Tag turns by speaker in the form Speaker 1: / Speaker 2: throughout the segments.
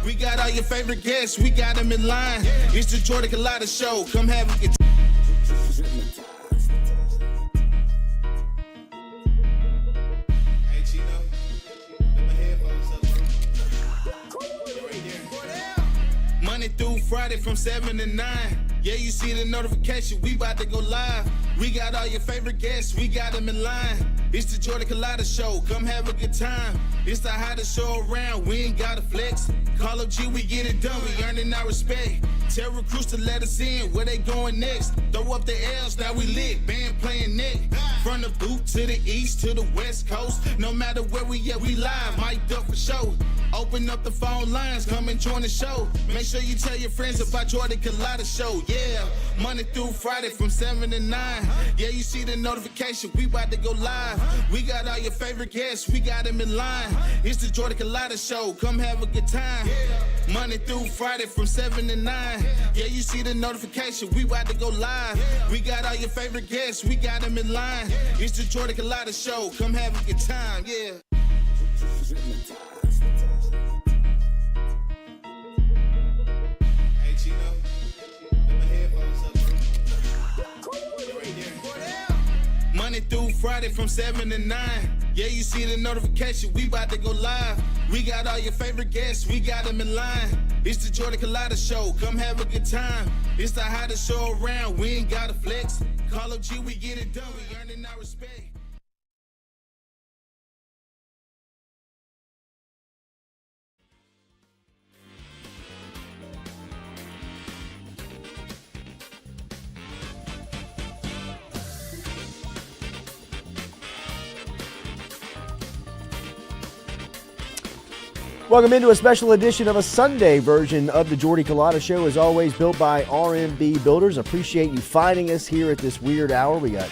Speaker 1: We got all your favorite guests, we got them in line. It's the Jordy Culotta Show. Come have a good time. Hey, Chino. Put my headphones up, bro. Right there. Monday through Friday from 7 to 9. Yeah, you see the notification, we about to go live. We got all your favorite guests, we got them in line. It's the Jordy Culotta Show, come have a good time. It's the hottest show around, we ain't gotta flex. Call up G, we get it done, we earning our respect. Tell recruits to let us in, where they going next? Throw up the L's, now we lit, band playing neck. From the boot to the east to the west coast. No matter where we at, we live, mic'd up for show. Open up the phone lines, come and join the show. Make sure you tell your friends about Jordy Culotta Show, yeah. Monday through Friday from 7 to 9. Yeah, you see the notification, we about to go live. We got all your favorite guests, we got them in line. It's the Jordy Culotta Show, come have a good time. Monday through Friday from 7 to 9. Yeah, you see the notification, we about to go live. We got all your favorite guests, we got them in line. It's the Jordy Culotta Show, come have a good time, yeah. Hey, Chino, put my headphones up, bro. Right there. Monday through Friday from 7 to 9. Yeah, you see the notification, we about to go live. We got all your favorite guests, we got them in line. It's the Jordy Culotta Show, come have a good time. It's the hottest show around, we ain't gotta flex. Call up G, we get it done, we earning our respect.
Speaker 2: Welcome into a special edition of a Sunday version of the Jordy Culotta Show, as always built by RMB Builders. Appreciate you finding us here at this weird hour. We got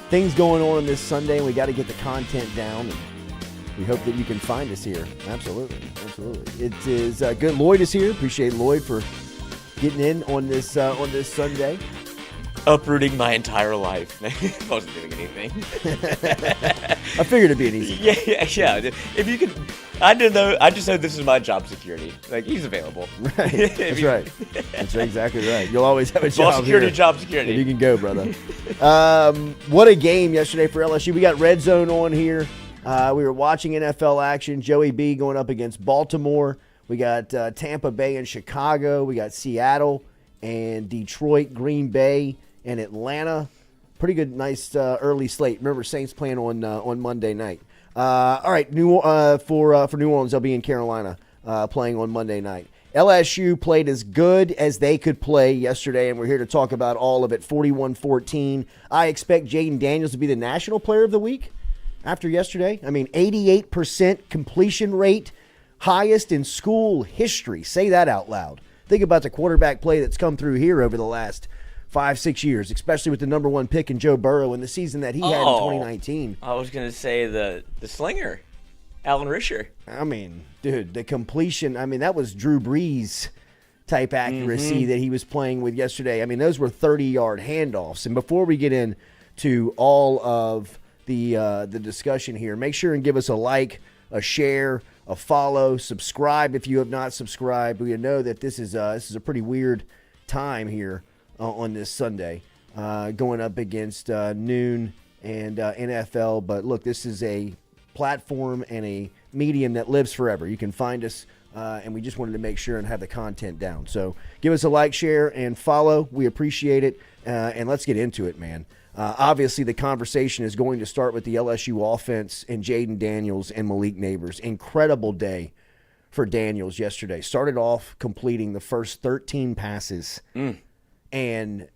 Speaker 2: things going on this Sunday, and we got to get the content down, and we hope that you can find us here. Absolutely, absolutely. It is good. Lloyd is here. Appreciate Lloyd for getting in on this Sunday.
Speaker 3: Uprooting my entire life. I wasn't doing anything.
Speaker 2: I figured it'd be an easy.
Speaker 3: Yeah. If you could, I just know this is my job security. Like, he's available.
Speaker 2: Right. That's right. That's exactly right. You'll always have a job
Speaker 3: security,
Speaker 2: here.
Speaker 3: job security.
Speaker 2: You can go, brother. What a game yesterday for LSU. We got Red Zone on here. We were watching NFL action. Joey B going up against Baltimore. We got Tampa Bay and Chicago. We got Seattle and Detroit, Green Bay, and Atlanta. Pretty good, nice early slate. Remember, Saints playing on Monday night. All right, for New Orleans, they'll be in Carolina playing on Monday night. LSU played as good as they could play yesterday, and we're here to talk about all of it. 41-14. I expect Jayden Daniels to be the National Player of the Week after yesterday. I mean, 88% completion rate, highest in school history. Say that out loud. Think about the quarterback play that's come through here over the last 5-6 years, especially with the number one pick in Joe Burrow in the season that he had in 2019.
Speaker 3: I was going to say the slinger, Alan Risher.
Speaker 2: I mean, dude, the completion, that was Drew Brees type accuracy that he was playing with yesterday. I mean, those were 30-yard handoffs. And before we get into all of the discussion here, make sure and give us a like, a share, a follow, subscribe if you have not subscribed. We know that this is a pretty weird time here on this Sunday, going up against noon and NFL. But look, this is a platform and a medium that lives forever. You can find us, and we just wanted to make sure and have the content down. So give us a like, share, and follow. We appreciate it, and let's get into it, man. Obviously, the conversation is going to start with the LSU offense and Jayden Daniels and Malik Nabers. Incredible day for Daniels yesterday. Started off completing the first 13 passes and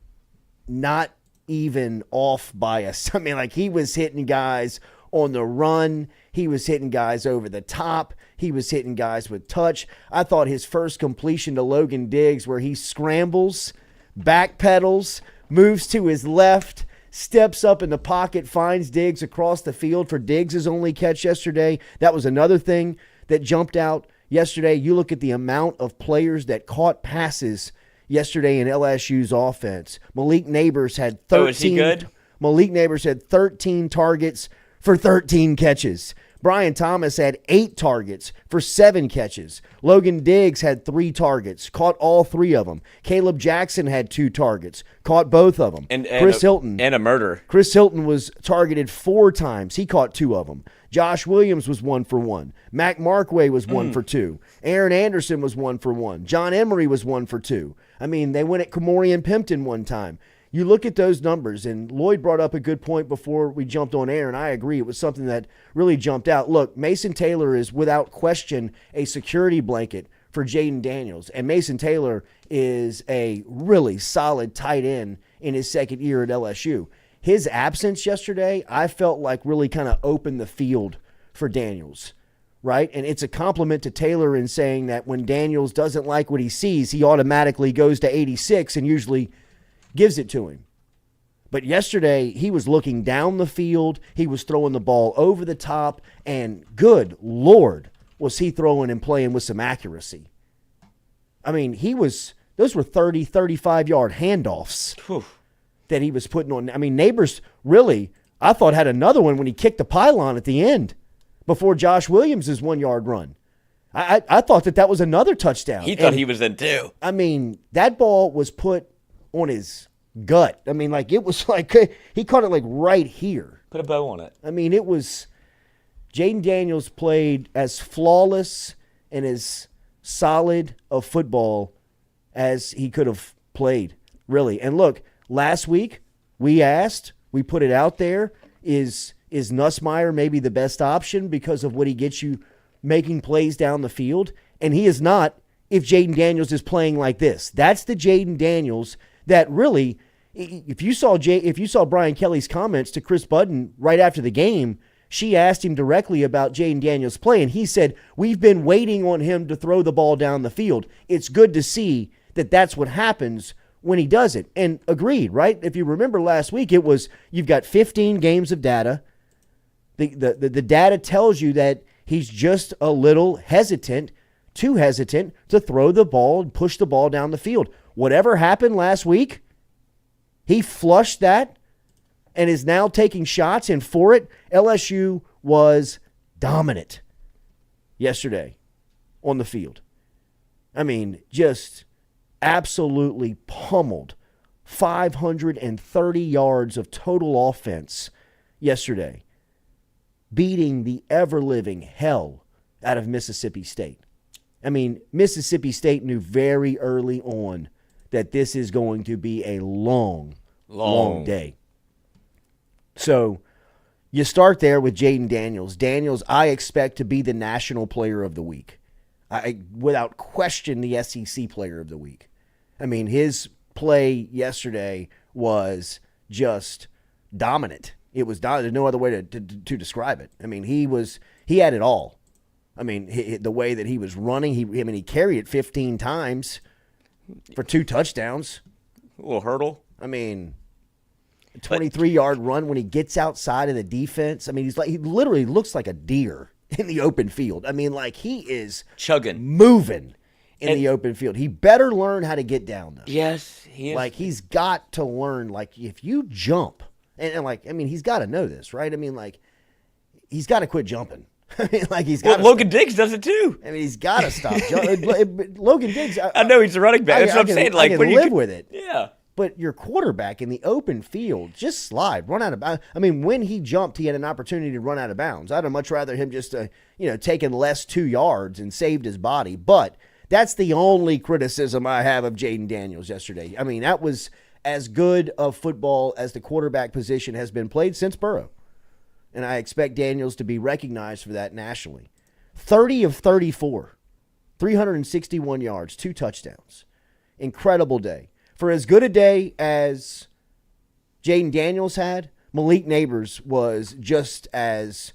Speaker 2: not even off by us. I mean, like, he was hitting guys on the run. He was hitting guys over the top. He was hitting guys with touch. I thought his first completion to Logan Diggs, where he scrambles, backpedals, moves to his left, steps up in the pocket, finds Diggs across the field for Diggs' only catch yesterday. That was another thing that jumped out yesterday. You look at the amount of players that caught passes yesterday in LSU's offense. Malik Nabers had 13.
Speaker 3: Oh, is he good?
Speaker 2: Malik Nabers had 13 targets for 13 catches. Brian Thomas had 8 targets for 7 catches. Logan Diggs had 3 targets, caught all 3 of them. Caleb Jackson had 2 targets, caught both of them.
Speaker 3: And
Speaker 2: Chris Hilton.
Speaker 3: And a murder.
Speaker 2: Chris Hilton was targeted 4 times. He caught 2 of them. Josh Williams was 1 for 1. Mac Markway was 1 for 2. Aaron Anderson was 1 for 1. John Emery was 1 for 2. I mean, they went at Kamorian Pimpton one time. You look at those numbers, and Lloyd brought up a good point before we jumped on air, and I agree. It was something that really jumped out. Look, Mason Taylor is without question a security blanket for Jayden Daniels, and Mason Taylor is a really solid tight end in his second year at LSU. His absence yesterday, I felt like really kind of opened the field for Daniels, right? And it's a compliment to Taylor in saying that when Daniels doesn't like what he sees, he automatically goes to 86 and usually gives it to him. But yesterday, he was looking down the field. He was throwing the ball over the top. And good Lord, was he throwing and playing with some accuracy. I mean, those were 30, 35-yard handoffs that he was putting on. I mean, Nabers really, I thought, had another one when he kicked the pylon at the end before Josh Williams' 1-yard run. I thought that was another touchdown.
Speaker 3: He thought he was in too.
Speaker 2: I mean, that ball was put on his gut. I mean, like, it was like he caught it like right here.
Speaker 3: Put a bow on it.
Speaker 2: I mean, it was Jayden Daniels played as flawless and as solid of football as he could have played, really. And look, last week we put it out there, is Nussmeier maybe the best option because of what he gets you making plays down the field? And he is not if Jayden Daniels is playing like this. That's the Jayden Daniels that really, if you saw Brian Kelly's comments to Chris Budden right after the game, she asked him directly about Jayden Daniels' play, and he said, we've been waiting on him to throw the ball down the field. It's good to see that that's what happens when he does it. And agreed, right? If you remember last week, it was you've got 15 games of data. The data tells you that he's just a little hesitant, too hesitant to throw the ball and push the ball down the field. Whatever happened last week, he flushed that and is now taking shots. And for it, LSU was dominant yesterday on the field. I mean, just absolutely pummeled. 530 yards of total offense yesterday, beating the ever-living hell out of Mississippi State. I mean, Mississippi State knew very early on that this is going to be a long day. So you start there with Jayden Daniels. Daniels, I expect to be the national player of the week. Without question, the SEC player of the week. I mean, his play yesterday was just dominant. It was there's no other way to describe it. I mean, he had it all. I mean, the way that he was running, he carried it 15 times for 2 touchdowns.
Speaker 3: A little hurdle.
Speaker 2: I mean, a 23-yard run when he gets outside of the defense. I mean, he literally looks like a deer in the open field. I mean, like, he is
Speaker 3: chugging,
Speaker 2: moving in the open field. He better learn how to get down, though.
Speaker 3: Yes, he is.
Speaker 2: Like, he's got to learn, like, if you jump, and like, I mean, he's got to know this, right? I mean, like, he's got to quit jumping. I mean, like, he's got.
Speaker 3: Well, Logan Diggs does it too.
Speaker 2: I mean, he's got to stop. Logan Diggs.
Speaker 3: I know he's a running back. That's what I'm saying. Like,
Speaker 2: I can
Speaker 3: when
Speaker 2: live with it.
Speaker 3: Yeah.
Speaker 2: But your quarterback in the open field, just slide, run out of bounds. I mean, when he jumped, he had an opportunity to run out of bounds. I'd have much rather him just, taking less 2 yards and saved his body. But that's the only criticism I have of Jayden Daniels yesterday. I mean, that was as good of football as the quarterback position has been played since Burrow. And I expect Daniels to be recognized for that nationally. 30 of 34, 361 yards, 2 touchdowns. Incredible day. For as good a day as Jayden Daniels had, Malik Nabers was just as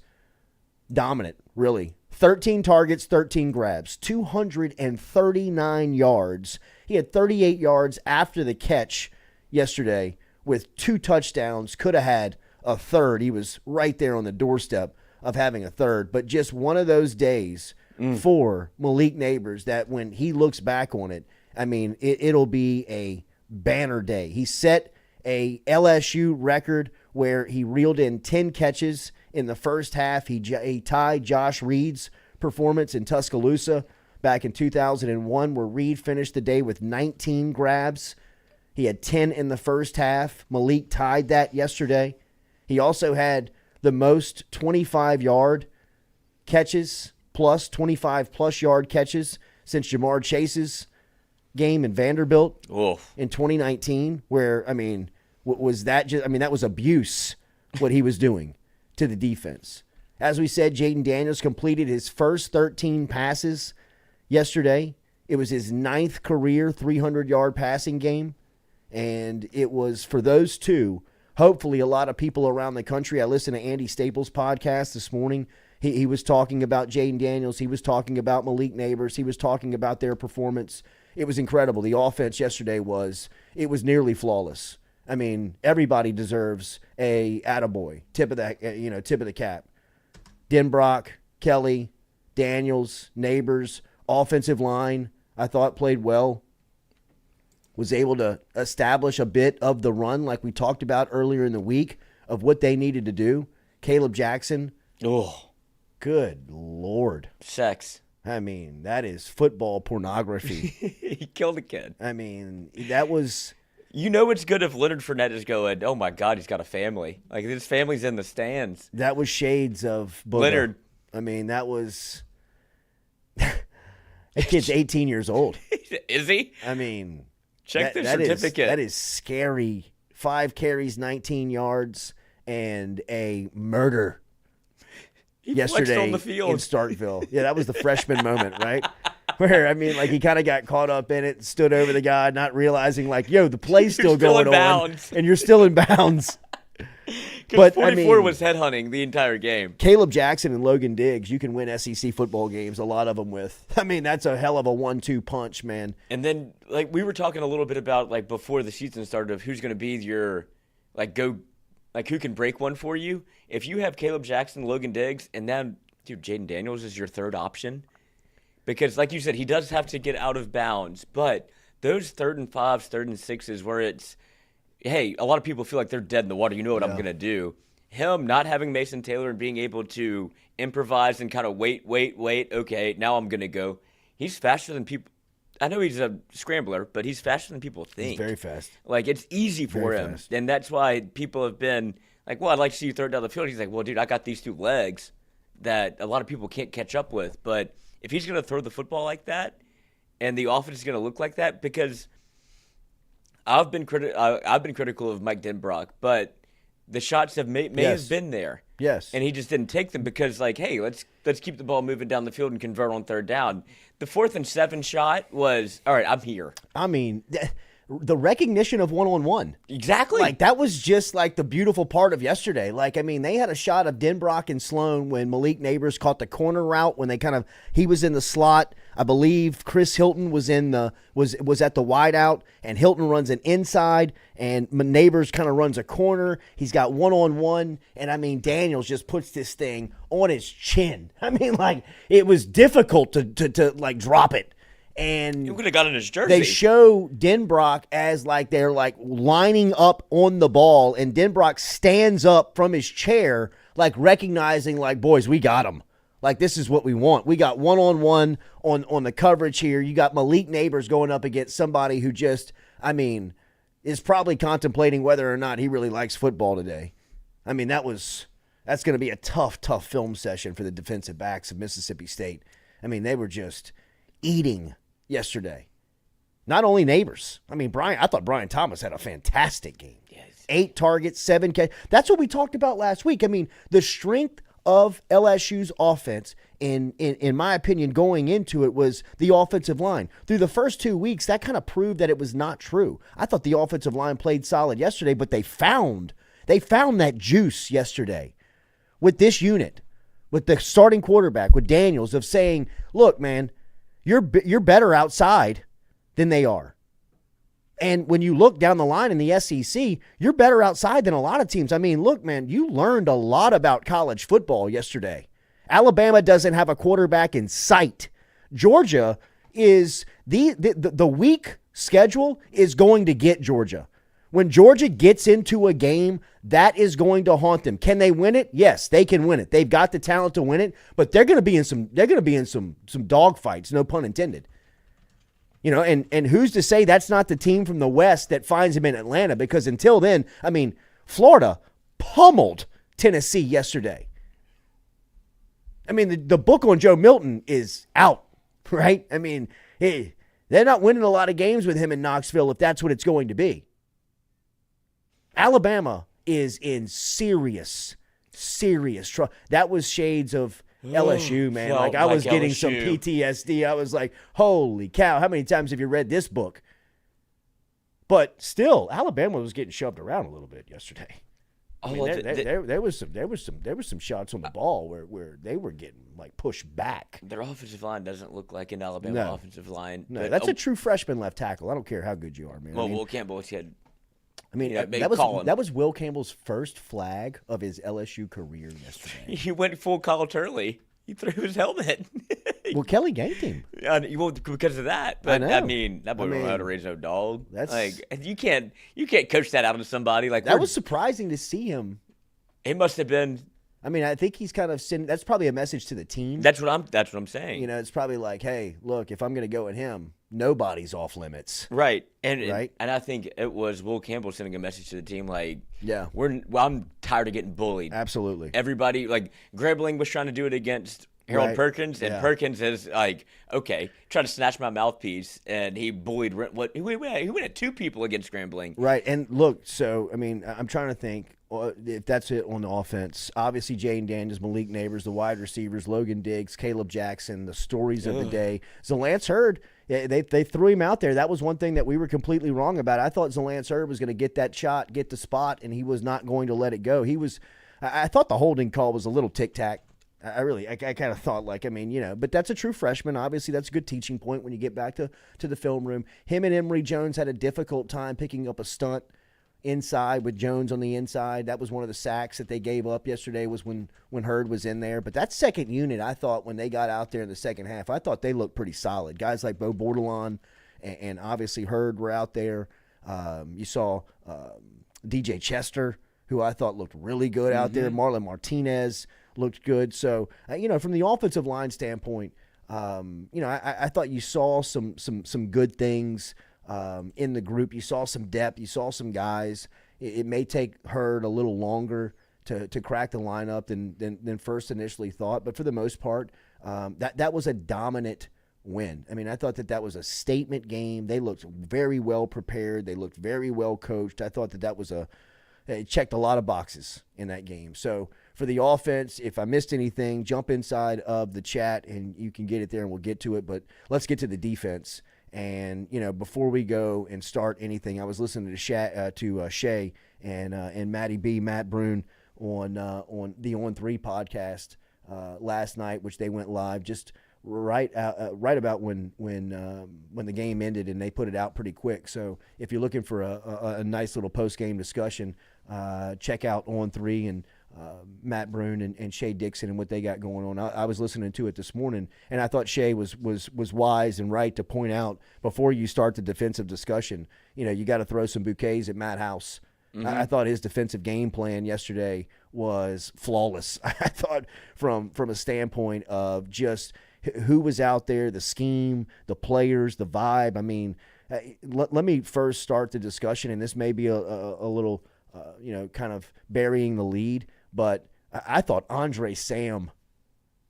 Speaker 2: dominant, really. 13 targets, 13 grabs, 239 yards. He had 38 yards after the catch yesterday with 2 touchdowns. Could have had a third. He was right there on the doorstep of having a third. But just one of those days for Malik Nabers that when he looks back on it, I mean, it'll be a banner day. He set a LSU record where he reeled in 10 catches in the first half. He tied Josh Reed's performance in Tuscaloosa back in 2001, where Reed finished the day with 19 grabs. He had 10 in the first half. Malik tied that yesterday. He also had the most 25-yard catches, plus 25-plus yard catches since Jamar Chase's game in Vanderbilt in 2019, where, I mean, was that just, I mean, that was abuse, what he was doing to the defense. As we said, Jayden Daniels completed his first 13 passes yesterday. It was his 9th career 300-yard passing game, and it was for those two. Hopefully, a lot of people around the country. I listened to Andy Staples' podcast this morning. He was talking about Jayden Daniels. He was talking about Malik Nabers. He was talking about their performance. It was incredible. The offense yesterday was nearly flawless. I mean, everybody deserves a attaboy, tip of the cap. Denbrock, Kelly, Daniels, Nabers, offensive line, I thought played well. Was able to establish a bit of the run like we talked about earlier in the week of what they needed to do. Caleb Jackson.
Speaker 3: Oh,
Speaker 2: good Lord.
Speaker 3: Sex.
Speaker 2: I mean, that is football pornography.
Speaker 3: He killed a kid.
Speaker 2: I mean, that was...
Speaker 3: You know it's good if Leonard Fournette is going, oh, my God, he's got a family. Like, his family's in the stands.
Speaker 2: That was shades of Booger.
Speaker 3: Leonard.
Speaker 2: I mean, that was... that kid's 18 years old.
Speaker 3: Is he?
Speaker 2: I mean...
Speaker 3: Check the certificate.
Speaker 2: That is scary. 5 carries, 19 yards, and a murder yesterday
Speaker 3: on the field
Speaker 2: in Starkville. Yeah, that was the freshman moment, right? Where, I mean, like, he kind of got caught up in it, stood over the guy, not realizing, like, yo, the play's still going on, and you're still in bounds.
Speaker 3: But 44 was headhunting the entire game.
Speaker 2: Caleb Jackson and Logan Diggs, you can win SEC football games, a lot of them with. I mean, that's a hell of a 1-2 punch, man.
Speaker 3: And then, like, we were talking a little bit about, like, before the season started, of who's going to be your, like, who can break one for you. If you have Caleb Jackson, Logan Diggs, and then, dude, Jayden Daniels is your third option. Because, like you said, he does have to get out of bounds. But those 3rd and 5s, 3rd and 6s where it's, hey, a lot of people feel like they're dead in the water. You know what I'm going to do. Him not having Mason Taylor and being able to improvise and kind of wait. Okay, now I'm going to go. He's faster than people. I know he's a scrambler, but he's faster than people think.
Speaker 2: He's very fast.
Speaker 3: Like, it's easy for him. Fast. And that's why people have been like, well, I'd like to see you throw it down the field. He's like, well, dude, I got these 2 legs that a lot of people can't catch up with. But if he's going to throw the football like that and the offense is going to look like that, because I've been critical of Mike Denbrock, but the shots may have been there.
Speaker 2: Yes.
Speaker 3: And he just didn't take them because, like, hey, let's keep the ball moving down the field and convert on 3rd down. The 4th and 7 shot was, all right, I'm here.
Speaker 2: I mean, the recognition of one-on-one.
Speaker 3: Exactly.
Speaker 2: Like, that was just, like, the beautiful part of yesterday. Like, I mean, they had a shot of Denbrock and Sloan when Malik Nabers caught the corner route when he was in the slot. I believe Chris Hilton was was at the wideout, and Hilton runs an inside, and Nabers kind of runs a corner. He's got one-on-one, and, I mean, Daniels just puts this thing on his chin. I mean, like, it was difficult to like, drop it. And
Speaker 3: he would have got in his jersey.
Speaker 2: They show Denbrock as like they're like lining up on the ball, and Denbrock stands up from his chair, like recognizing, like, boys, we got him. Like, this is what we want. We got one-on-one on the coverage here. You got Malik Nabers going up against somebody who just, I mean, is probably contemplating whether or not he really likes football today. I mean, that's going to be a tough film session for the defensive backs of Mississippi State. I mean, they were just eating yesterday. Not only Nabers. I mean, I thought Brian Thomas had a fantastic game.
Speaker 3: Yes.
Speaker 2: 8 targets, 7 catches. That's what we talked about last week. I mean, the strength of LSU's offense, in my opinion, going into it was the offensive line. Through the first 2 weeks, that kind of proved that it was not true. I thought the offensive line played solid yesterday, but they found that juice yesterday with this unit, with the starting quarterback, with Daniels, of saying, look, man, you're better outside than they are. And when you look down the line in the SEC, you're better outside than a lot of teams. I mean, look, man, you learned a lot about college football yesterday. Alabama doesn't have a quarterback in sight. Georgia is the weak schedule is going to get Georgia. When Georgia gets into a game, that is going to haunt them. Can they win it? Yes, they can win it. They've got the talent to win it, but they're going to be in some dog fights, no pun intended. You know, and who's to say that's not the team from the West that finds them in Atlanta? Because until then, I mean, Florida pummeled Tennessee yesterday. I mean, the book on Joe Milton is out, right? I mean, hey, they're not winning a lot of games with him in Knoxville if that's what it's going to be. Alabama is in serious trouble. That was shades of LSU, man. Like, I was getting some PTSD. I was like, holy cow, how many times have you read this book? But still, Alabama was getting shoved around a little bit yesterday. I mean, there was some shots on the ball where they were getting like pushed back.
Speaker 3: Their offensive line doesn't look like an Alabama offensive line.
Speaker 2: No, that's a true freshman left tackle. I don't care how good you are, man.
Speaker 3: Well, Will Campbell had.
Speaker 2: I mean, that was Will Campbell's first flag of his LSU career yesterday.
Speaker 3: He went full Kyle Turley. He threw his helmet.
Speaker 2: Well, Kelly ganked him.
Speaker 3: Well, because of that. But I mean, that boy don't know how to raise no dog. That's like you can't coach that out of somebody. Like
Speaker 2: that was surprising to see him.
Speaker 3: It must have been.
Speaker 2: I mean, I think he's kind of sending. That's probably a message to the team.
Speaker 3: That's what I'm saying.
Speaker 2: You know, it's probably like, hey, look, if I'm going to go at him, nobody's off limits.
Speaker 3: Right. And I think it was Will Campbell sending a message to the team like,
Speaker 2: yeah,
Speaker 3: I'm tired of getting bullied.
Speaker 2: Absolutely.
Speaker 3: Everybody, like, Grambling was trying to do it against Harold Perkins, and Perkins is like, okay, trying to snatch my mouthpiece, and he bullied he went at two people against Grambling.
Speaker 2: Right. And look, so, I mean, I'm trying to think if that's it on the offense. Obviously, Jayden Daniels, Malik Nabers, the wide receivers, Logan Diggs, Caleb Jackson, the stories of the day. Zalance Hurd, they threw him out there. That was one thing that we were completely wrong about. I thought Zalance Hurd was going to get that shot, get the spot, and he was not going to let it go. I thought the holding call was a little tic-tac. I kind of thought, like, I mean, you know, but that's a true freshman. Obviously, that's a good teaching point when you get back to the film room. Him and Emory Jones had a difficult time picking up a stunt inside with Jones on the inside. That was one of the sacks that they gave up yesterday was when Hurd was in there. But that second unit, I thought, when they got out there in the second half, I thought they looked pretty solid. Guys like Bo Bordelon and obviously Hurd were out there. You saw DJ Chester, who I thought looked really good out there. Marlon Martinez looked good. So, you know, from the offensive line standpoint, you know, I thought you saw some good things in the group. You saw some depth. You saw some guys. It may take Hurd a little longer to crack the lineup than first initially thought. But for the most part, that was a dominant win. I mean, I thought that was a statement game. They looked very well prepared. They looked very well coached. I thought that was it checked a lot of boxes in that game. So for the offense, if I missed anything, jump inside of the chat and you can get it there and we'll get to it. But let's get to the defense. And, you know, before we go and start anything, I was listening to Shay and Matt Brune on the On 3 podcast last night, which they went live just right about when the game ended, and they put it out pretty quick. So if you're looking for a nice little post-game discussion, check out On 3 and Matt Brune and Shay Dixon and what they got going on. I was listening to it this morning, and I thought Shay was wise and right to point out before you start the defensive discussion, you know, you got to throw some bouquets at Matt House. I thought his defensive game plan yesterday was flawless. I thought from a standpoint of just who was out there, the scheme, the players, the vibe. I mean, let me first start the discussion, and this may be a little, you know, kind of burying the lead, but I thought Andre Sam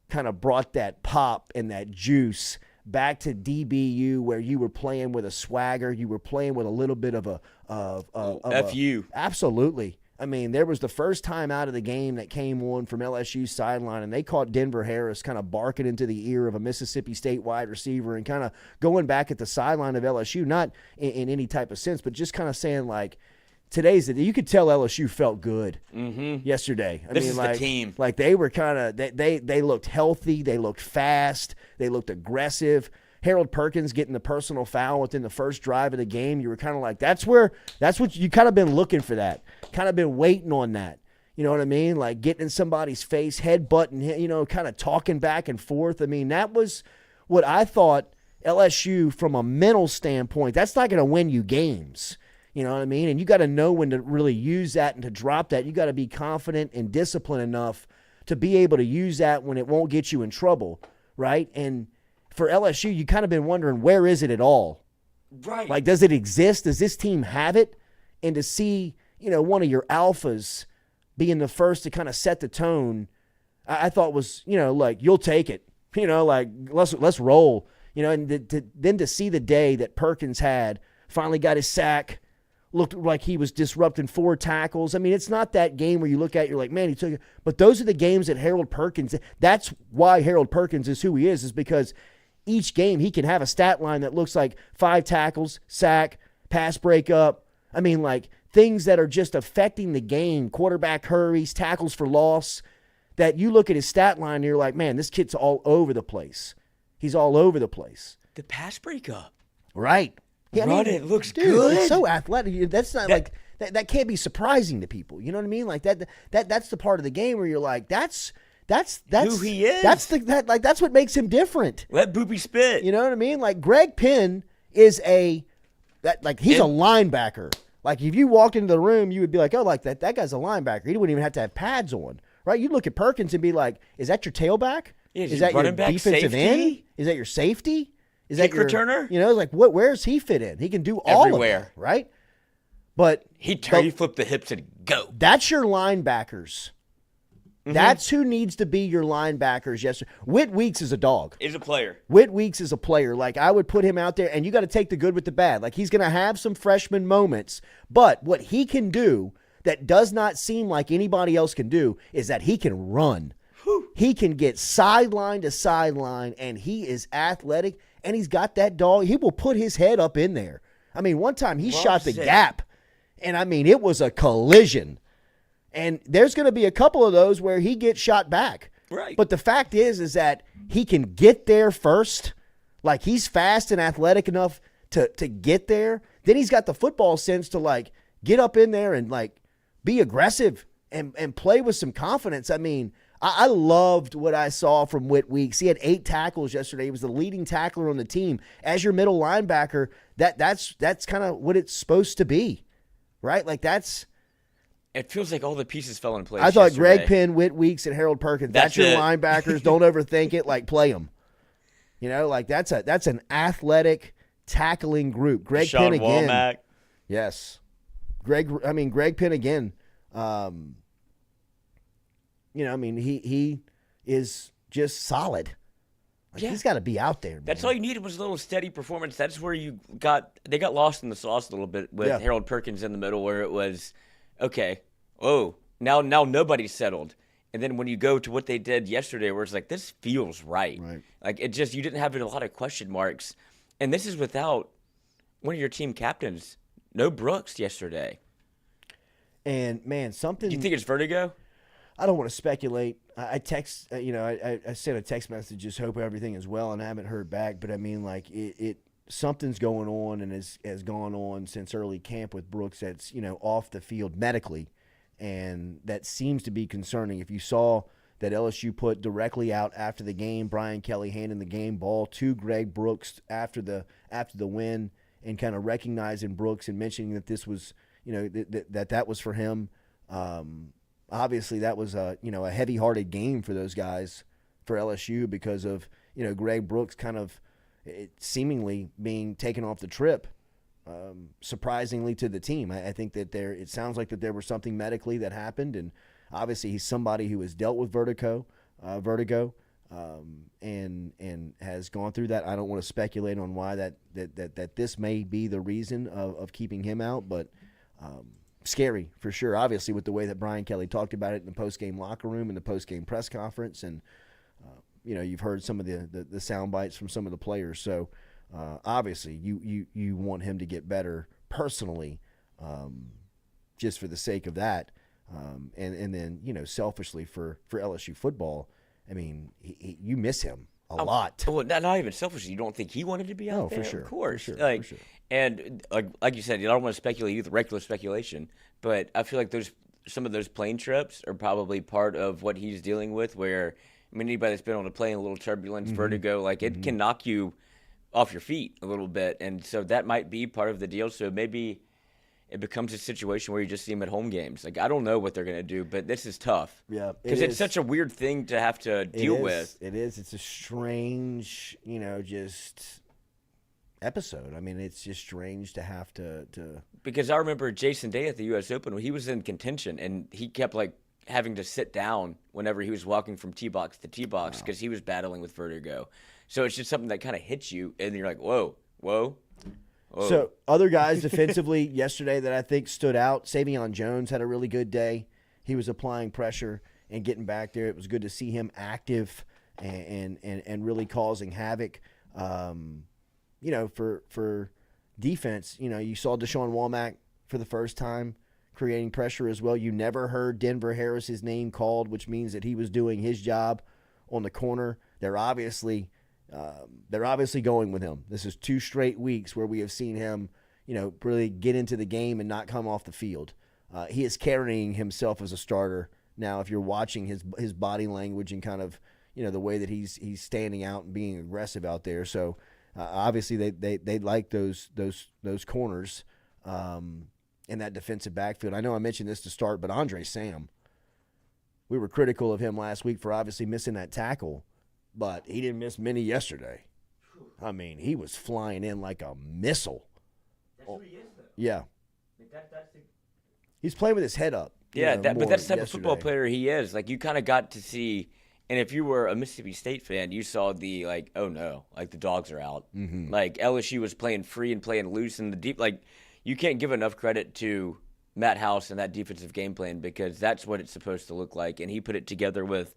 Speaker 2: kind of brought that pop and that juice back to DBU, where you were playing with a swagger, you were playing with a little bit of
Speaker 3: FU.
Speaker 2: Absolutely. I mean, there was the first time out of the game that came on from LSU's sideline, and they caught Denver Harris kind of barking into the ear of a Mississippi State wide receiver and kind of going back at the sideline of LSU, not in any type of sense, but just kind of saying, like, you could tell LSU felt good yesterday.
Speaker 3: This is the team.
Speaker 2: Like, they were kind of they looked healthy, they looked fast, they looked aggressive. Harold Perkins getting the personal foul within the first drive of the game, you were kind of like, that's what you kind of been looking for, that kind of been waiting on that. You know what I mean? Like getting in somebody's face, headbutting, you know, kind of talking back and forth. I mean, that was what I thought LSU, from a mental standpoint, that's not going to win you games. You know what I mean? And you got to know when to really use that and to drop that. You got to be confident and disciplined enough to be able to use that when it won't get you in trouble, right? And for LSU, you kind of been wondering, where is it at all?
Speaker 3: Right.
Speaker 2: Like, does it exist? Does this team have it? And to see, one of your alphas being the first to kind of set the tone, I thought was, like, you'll take it. Like, let's roll. And then to see the day that Perkins had, finally got his sack, looked like he was disrupting 4 tackles. I mean, it's not that game where you look at it, you're like, man, he took it. But those are the games that Harold Perkins, that's why Harold Perkins is who he is because each game he can have a stat line that looks like 5 tackles, sack, pass breakup. I mean, like things that are just affecting the game, quarterback hurries, tackles for loss, that you look at his stat line and you're like, man, this kid's all over the place. He's all over the place.
Speaker 3: The pass breakup.
Speaker 2: Right. Yeah,
Speaker 3: it looks
Speaker 2: dude,
Speaker 3: good.
Speaker 2: It's so athletic. That's not that can't be surprising to people. You know what I mean? Like that's the part of the game where you're like, that's
Speaker 3: who he is.
Speaker 2: That's that's what makes him different.
Speaker 3: Let Boopy spit.
Speaker 2: You know what I mean? Like Greg Penn is he's a linebacker. Like if you walked into the room, you would be like, oh, like that guy's a linebacker. He wouldn't even have to have pads on, right? You'd look at Perkins and be like, is that your tailback?
Speaker 3: Yeah,
Speaker 2: is that your defensive end? Is that your safety? Is that your
Speaker 3: returner?
Speaker 2: Like where's he fit in? He can do all
Speaker 3: everywhere,
Speaker 2: of that, right? But
Speaker 3: he flipped the hips and go.
Speaker 2: That's your linebackers. Mm-hmm. That's who needs to be your linebackers. Yes, Whit Weeks is a dog.
Speaker 3: He's a player.
Speaker 2: Whit Weeks is a player. Like I would put him out there, and you got to take the good with the bad. Like he's going to have some freshman moments, but what he can do that does not seem like anybody else can do is that he can run. Whew. He can get sideline to sideline, and he is athletic. And he's got that dog. He will put his head up in there. I mean, one time he shot the gap, and I mean, it was a collision. And there's going to be a couple of those where he gets shot back.
Speaker 3: Right.
Speaker 2: But the fact is that he can get there first. Like, he's fast and athletic enough to get there. Then he's got the football sense to, like, get up in there and, like, be aggressive and play with some confidence. I mean, I loved what I saw from Whit Weeks. He had 8 tackles yesterday. He was the leading tackler on the team. As your middle linebacker, that's kind of what it's supposed to be, right? Like
Speaker 3: it feels like all the pieces fell in place.
Speaker 2: I thought
Speaker 3: yesterday.
Speaker 2: Greg Penn, Whit Weeks, and Harold Perkins. That's your linebackers. Don't overthink it. Like play them. Like that's an athletic tackling group. Greg Penn again.
Speaker 3: Womack.
Speaker 2: Yes, Greg Penn again. He is just solid. Like, he's got to be out there, man.
Speaker 3: That's all you needed was a little steady performance. That's where they got lost in the sauce a little bit with Harold Perkins in the middle, where it was, okay, now nobody's settled. And then when you go to what they did yesterday, where it's like, this feels right. Like you didn't have a lot of question marks. And this is without one of your team captains, no Brooks yesterday.
Speaker 2: And man, something.
Speaker 3: Do you think it's vertigo?
Speaker 2: I don't want to speculate. I text, I sent a text message, just hope everything is well, and I haven't heard back. But I mean, like something's going on and has gone on since early camp with Brooks. That's off the field medically, and that seems to be concerning. If you saw that LSU put directly out after the game, Brian Kelly handing the game ball to Greg Brooks after the win, and kind of recognizing Brooks and mentioning that this was that was for him. Obviously, that was a heavy-hearted game for those guys, for LSU, because of Greg Brooks kind of seemingly being taken off the trip, surprisingly to the team. I think that it sounds like that there was something medically that happened, and obviously he's somebody who has dealt with vertigo, and has gone through that. I don't want to speculate on why that this may be the reason of keeping him out, but. Scary for sure, obviously, with the way that Brian Kelly talked about it in the post-game locker room and the post-game press conference. And, you've heard some of the sound bites from some of the players. So, obviously, you want him to get better personally, just for the sake of that. And then, selfishly for LSU football, I mean, you miss him a lot.
Speaker 3: Well, not even selfishly. You don't think he wanted to be out there?
Speaker 2: For sure.
Speaker 3: Of course.
Speaker 2: For sure.
Speaker 3: And like you said, you don't want to speculate with regular speculation, but I feel like some of those plane trips are probably part of what he's dealing with, where anybody that's been on a plane, a little turbulence, vertigo, it can knock you off your feet a little bit. And so that might be part of the deal. So maybe it becomes a situation where you just see them at home games. Like, I don't know what they're going to do, but this is tough.
Speaker 2: Yeah,
Speaker 3: because it's such a weird thing to have to deal with.
Speaker 2: It is. It's a strange, just episode. I mean, it's just strange to have to.
Speaker 3: Because I remember Jason Day at the U.S. Open when he was in contention, and he kept having to sit down whenever he was walking from tee box to tee box because he was battling with vertigo. So it's just something that kind of hits you, and you're like, whoa.
Speaker 2: So other guys defensively yesterday that I think stood out, Savion Jones had a really good day. He was applying pressure and getting back there. It was good to see him active and really causing havoc. For defense, you saw Deshaun Womack for the first time creating pressure as well. You never heard Denver Harris's name called, which means that he was doing his job on the corner. They're obviously going with him. This is 2 straight weeks where we have seen him, really get into the game and not come off the field. He is carrying himself as a starter now. If you're watching his body language and kind of, the way that he's standing out and being aggressive out there. So obviously they like those corners in that defensive backfield. I know I mentioned this to start, but Andre Sam, we were critical of him last week for obviously missing that tackle. But he didn't miss many yesterday. I mean, he was flying in like a missile.
Speaker 3: That's who he is, though.
Speaker 2: Yeah.
Speaker 3: That's
Speaker 2: He's playing with his head up.
Speaker 3: but that's the type
Speaker 2: yesterday.
Speaker 3: of football player he is. Like, you kind of got to see, and if you were a Mississippi State fan, you saw the, oh no, the dogs are out.
Speaker 2: Mm-hmm.
Speaker 3: Like, LSU was playing free and playing loose in the deep. Like, you can't give enough credit to Matt House and that defensive game plan because that's what it's supposed to look like. And he put it together with,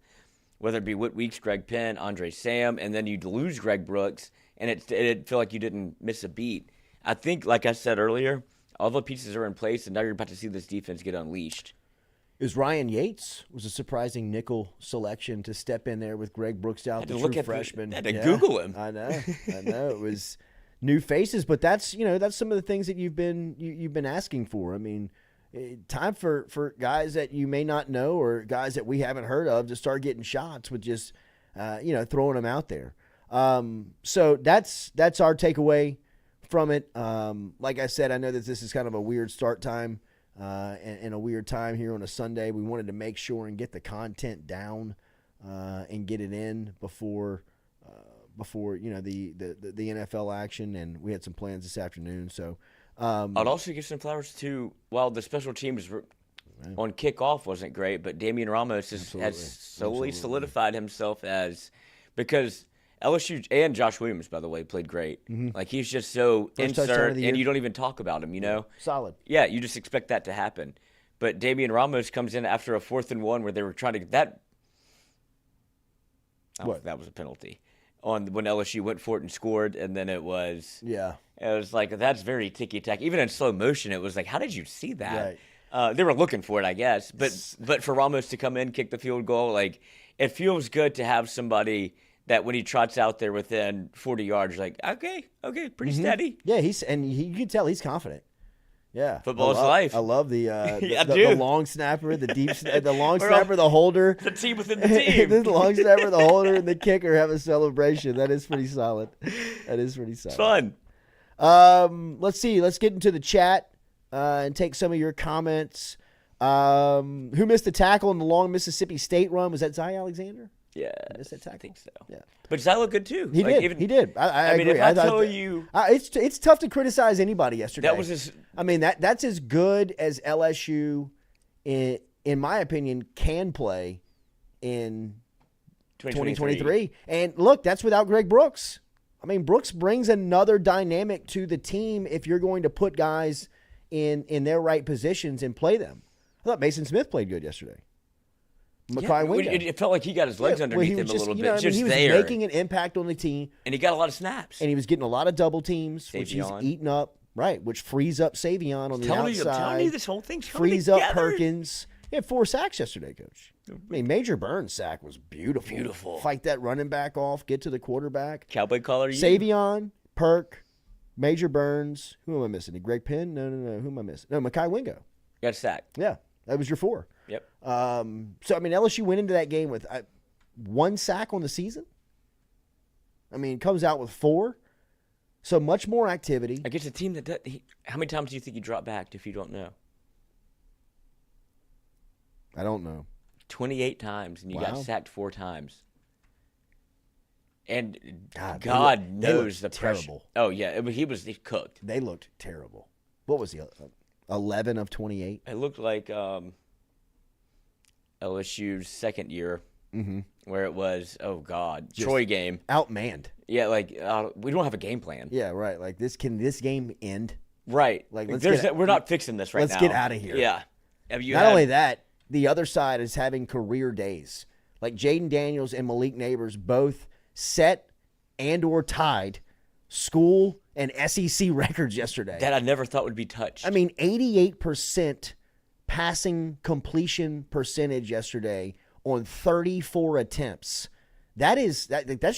Speaker 3: whether it be Whit Weeks, Greg Penn, Andre Sam, and then you'd lose Greg Brooks, and it'd feel like you didn't miss a beat. I think, like I said earlier, all the pieces are in place, and now you're about to see this defense get unleashed.
Speaker 2: Ryan Yates was a surprising nickel selection to step in there with Greg Brooks out, the true freshman.
Speaker 3: Had to Google him.
Speaker 2: I know. It was new faces, but that's some of the things that you've been asking for. I mean, time for guys that you may not know or guys that we haven't heard of to start getting shots with just throwing them out there. So that's our takeaway from it. Like I said, I know that this is kind of a weird start time and a weird time here on a Sunday. We wanted to make sure and get the content down and get it in before the NFL action, and we had some plans this afternoon. So.
Speaker 3: I'd also give some flowers to, while the special teams on kickoff wasn't great, but Damian Ramos has solely solidified himself because LSU and Josh Williams, by the way, played great.
Speaker 2: Mm-hmm.
Speaker 3: He's just so insert, and you don't even talk about him,
Speaker 2: Solid.
Speaker 3: Yeah, you just expect that to happen. But Damian Ramos comes in after a 4th and 1 where they were trying to get that. That was a penalty. When LSU went for it and scored, and then it was that's very ticky-tacky. Even in slow motion, it was like, how did you see that? Right. They were looking for it, I guess. But for Ramos to come in, kick the field goal, it feels good to have somebody that when he trots out there within 40 yards, you're like, okay, pretty steady.
Speaker 2: Yeah, you can tell he's confident. Yeah,
Speaker 3: football's life.
Speaker 2: I love the long snapper, the long snapper, the holder,
Speaker 3: the team within the team.
Speaker 2: The long snapper, the holder, and the kicker have a celebration. That is pretty solid.
Speaker 3: It's fun.
Speaker 2: Let's see. Let's get into the chat and take some of your comments. Who missed the tackle in the long Mississippi State run? Was that Zy Alexander?
Speaker 3: Yeah,
Speaker 2: missed that tackle?
Speaker 3: I think so.
Speaker 2: Yeah,
Speaker 3: but Zy looked good too.
Speaker 2: He did. I agree.
Speaker 3: If I tell you,
Speaker 2: it's tough to criticize anybody yesterday.
Speaker 3: That was his.
Speaker 2: I mean, that's as good as LSU, in my opinion, can play in 2023. And look, that's without Greg Brooks. I mean, Brooks brings another dynamic to the team if you're going to put guys in their right positions and play them. I thought Mason Smith played good yesterday. Makai Wingo.
Speaker 3: It felt like he got his legs underneath him a little bit.
Speaker 2: He was
Speaker 3: there.
Speaker 2: making an impact on the team.
Speaker 3: And he got a lot of snaps.
Speaker 2: And he was getting a lot of double teams, which he's eating up, right, which frees up Savion on the outside.
Speaker 3: I'm telling you, this whole thing's
Speaker 2: frees
Speaker 3: together.
Speaker 2: Up Perkins. He had 4 sacks yesterday, Coach. I mean, Major Burns' sack was beautiful.
Speaker 3: Beautiful.
Speaker 2: Fight that running back off, get to the quarterback.
Speaker 3: Cowboy collar.
Speaker 2: Savion, Perk, Major Burns. Who am I missing? Greg Penn? No. Who am I missing? No, Makai Wingo.
Speaker 3: Got a sack.
Speaker 2: Yeah, that was your 4.
Speaker 3: Yep.
Speaker 2: So, I mean, LSU went into that game with 1 sack on the season. I mean, comes out with 4. So much more activity.
Speaker 3: Against a team that how many times do you think he dropped back if you don't know?
Speaker 2: I don't know.
Speaker 3: 28 times, and you got sacked 4 times. And
Speaker 2: God
Speaker 3: knows the pressure.
Speaker 2: terrible.
Speaker 3: Oh, yeah. He cooked.
Speaker 2: They looked terrible. What was he? 11 of 28?
Speaker 3: It looked like LSU's second year, where it was, Troy game.
Speaker 2: Outmanned.
Speaker 3: Yeah, like we don't have a game plan.
Speaker 2: Yeah, right. Like can this game end?
Speaker 3: Right.
Speaker 2: Like
Speaker 3: we're not fixing this right now.
Speaker 2: Let's get out of here.
Speaker 3: Yeah.
Speaker 2: Only that, the other side is having career days. Like Jayden Daniels and Malik Nabers both set and or tied school and SEC records yesterday.
Speaker 3: That I never thought would be touched.
Speaker 2: I mean, 88% passing completion percentage yesterday on 34 attempts. That's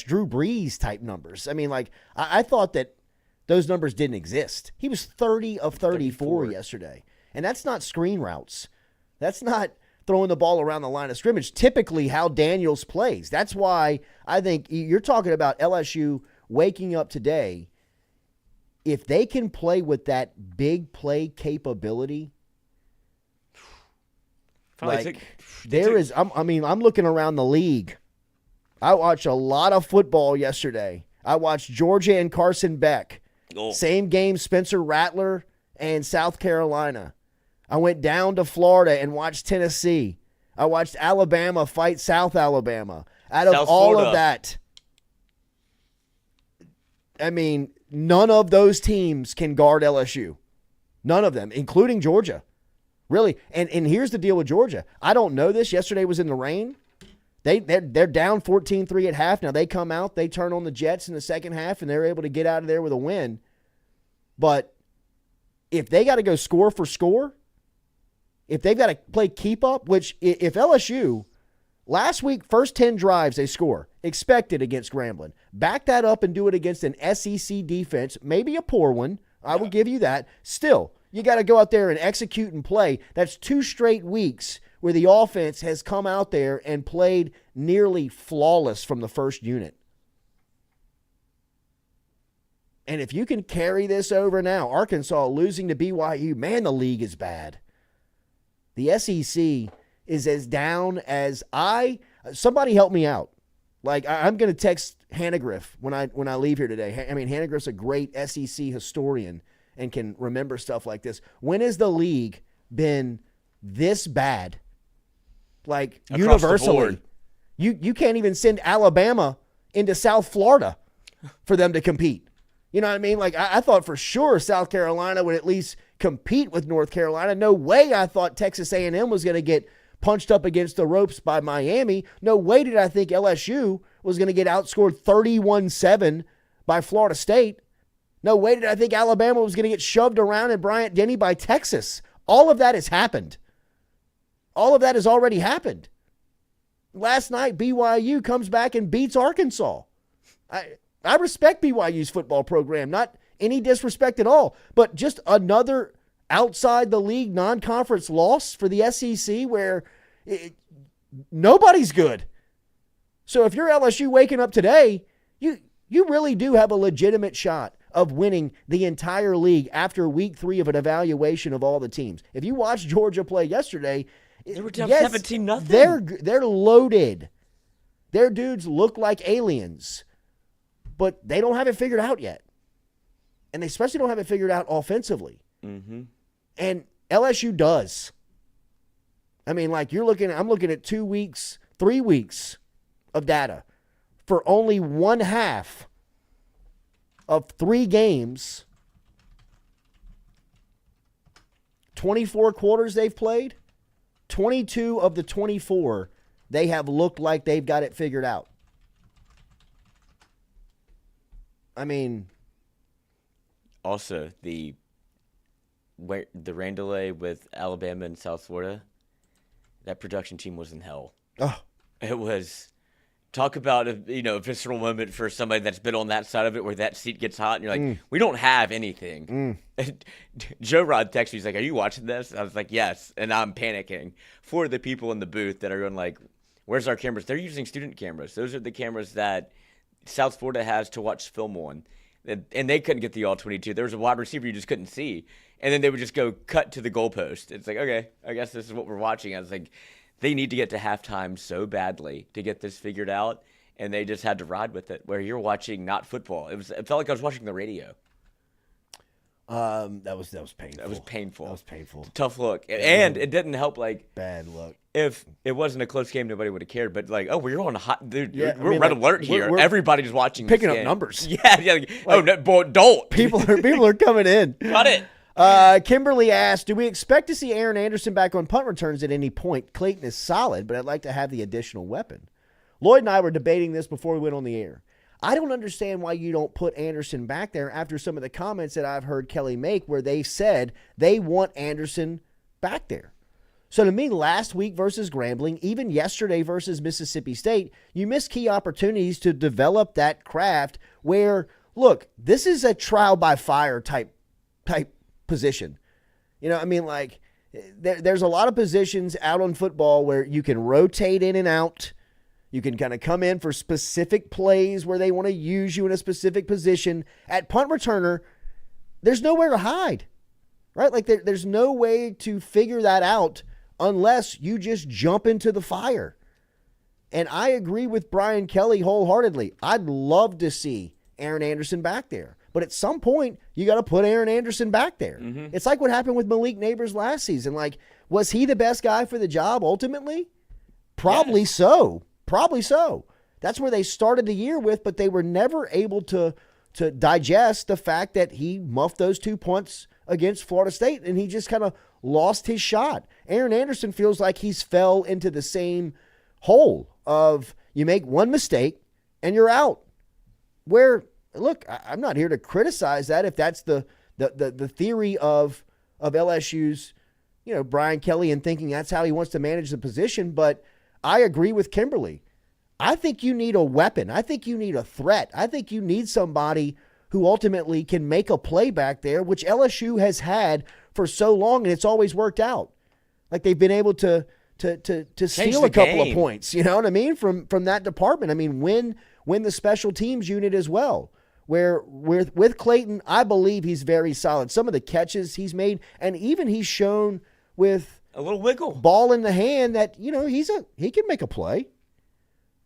Speaker 2: Drew Brees type numbers. I mean, like I thought that those numbers didn't exist. He was 30 of 34 yesterday. And that's not screen routes. That's not throwing the ball around the line of scrimmage, typically how Daniels plays. That's why I think you're talking about LSU waking up today. If they can play with that big play capability, I'm looking around the league. I watched a lot of football yesterday. I watched Georgia and Carson Beck.
Speaker 3: Oh.
Speaker 2: Same game, Spencer Rattler and South Carolina. I went down to Florida and watched Tennessee. I watched Alabama fight South Alabama. Out of all of that, I mean, none of those teams can guard LSU. None of them, including Georgia. Really. And here's the deal with Georgia. I don't know this. Yesterday was in the rain. They're down 14-3 at half. Now they come out, they turn on the Jets in the second half, and they're able to get out of there with a win. But if they got to go score for score, if they've got to play keep up, which if LSU, last week, first 10 drives they score, expected against Grambling. Back that up and do it against an SEC defense, maybe a poor one. I will give you that. Still, you got to go out there and execute and play. That's 2 straight weeks where the offense has come out there and played nearly flawless from the first unit. And if you can carry this over now, Arkansas losing to BYU, man, the league is bad. The SEC is as down as somebody help me out. Like, I'm going to text Hannegriff when I leave here today. I mean, Hannegriff's a great SEC historian and can remember stuff like this. When has the league been this bad? Like,
Speaker 3: across
Speaker 2: universally. You can't even send Alabama into South Florida for them to compete. You know what I mean? Like, I thought for sure South Carolina would at least compete with North Carolina. No way I thought Texas A&M was going to get punched up against the ropes by Miami. No way did I think LSU was going to get outscored 31-7 by Florida State. No way did I think Alabama was going to get shoved around in Bryant-Denny by Texas. All of that has happened. All of that has already happened. Last night, BYU comes back and beats Arkansas. I respect BYU's football program, not any disrespect at all, but just another outside the league non-conference loss for the SEC where nobody's good. So if you're LSU waking up today, you really do have a legitimate shot of winning the entire league after week 3 of an evaluation of all the teams. If you watched Georgia play yesterday,
Speaker 3: they were down 17-0.
Speaker 2: They're loaded. Their dudes look like aliens, but they don't have it figured out yet. And they especially don't have it figured out offensively.
Speaker 3: Mm-hmm.
Speaker 2: And LSU does. I mean, like I'm looking at 2 weeks, 3 weeks of data for only one half of 3 games. 24 quarters they've played. 22 of the 24, they have looked like they've got it figured out. I mean,
Speaker 3: also the rain delay with Alabama and South Florida, that production team was in hell.
Speaker 2: Oh,
Speaker 3: it was. Talk about a visceral moment for somebody that's been on that side of it where that seat gets hot and you're like, we don't have anything. Joe Rod texted me, he's like, are you watching this? I was like, yes. And I'm panicking for the people in the booth that are going like, where's our cameras? They're using student cameras. Those are the cameras that South Florida has to watch film on. and they couldn't get the all-22. There was a wide receiver you just couldn't see, and then they would just go cut to the goalpost. It's like, okay, I guess this is what we're watching. I was like, they need to get to halftime so badly to get this figured out, and they just had to ride with it. Where you're watching not football, it felt like I was watching the radio.
Speaker 2: That was painful.
Speaker 3: That was painful.
Speaker 2: That was painful.
Speaker 3: Tough look, and it didn't help. Like
Speaker 2: Bad look.
Speaker 3: If it wasn't a close game, nobody would have cared. But like, oh, we're on a hot, dude.
Speaker 2: Yeah,
Speaker 3: we're red alert here.
Speaker 2: we're
Speaker 3: Everybody's watching.
Speaker 2: picking
Speaker 3: this
Speaker 2: up
Speaker 3: game.
Speaker 2: numbers.
Speaker 3: Yeah. Like, oh no, boy, don't.
Speaker 2: People are coming in.
Speaker 3: Got it.
Speaker 2: Kimberly asked, do we expect to see Aaron Anderson back on punt returns at any point? Clayton is solid, but I'd like to have the additional weapon. Lloyd and I were debating this before we went on the air. I don't understand why you don't put Anderson back there after some of the comments that I've heard Kelly make where they said they want Anderson back there. So to me, last week versus Grambling, even yesterday versus Mississippi State, you missed key opportunities to develop that craft where, look, this is a trial by fire type position. You know, I mean, like, there's a lot of positions out on football where you can rotate in and out. You can kind of come in for specific plays where they want to use you in a specific position. At punt returner, there's nowhere to hide, right? Like there's no way to figure that out unless you just jump into the fire. And I agree with Brian Kelly wholeheartedly. I'd love to see Aaron Anderson back there. But at some point, you got to put Aaron Anderson back there. Mm-hmm. It's like what happened with Malik Nabers last season. Like, was he the best guy for the job ultimately? Probably
Speaker 3: Yes.
Speaker 2: so. Probably so. That's where they started the year with, but they were never able to digest the fact that he muffed those 2 punts against Florida State, and he just kind of lost his shot. Aaron Anderson feels like he's fell into the same hole of you make one mistake and you're out. Where, look, I'm not here to criticize that if that's the theory of LSU's, you know, Brian Kelly and thinking that's how he wants to manage the position, but I agree with Kimberly. I think you need a weapon. I think you need a threat. I think you need somebody who ultimately can make a play back there, which LSU has had for so long, and it's always worked out. Like they've been able to steal a couple of points, you know what I mean, from that department. I mean, win the special teams unit as well. Where with Clayton, I believe he's very solid. Some of the catches he's made, and even he's shown with
Speaker 3: a little wiggle
Speaker 2: ball in the hand that, you know, he can make a play,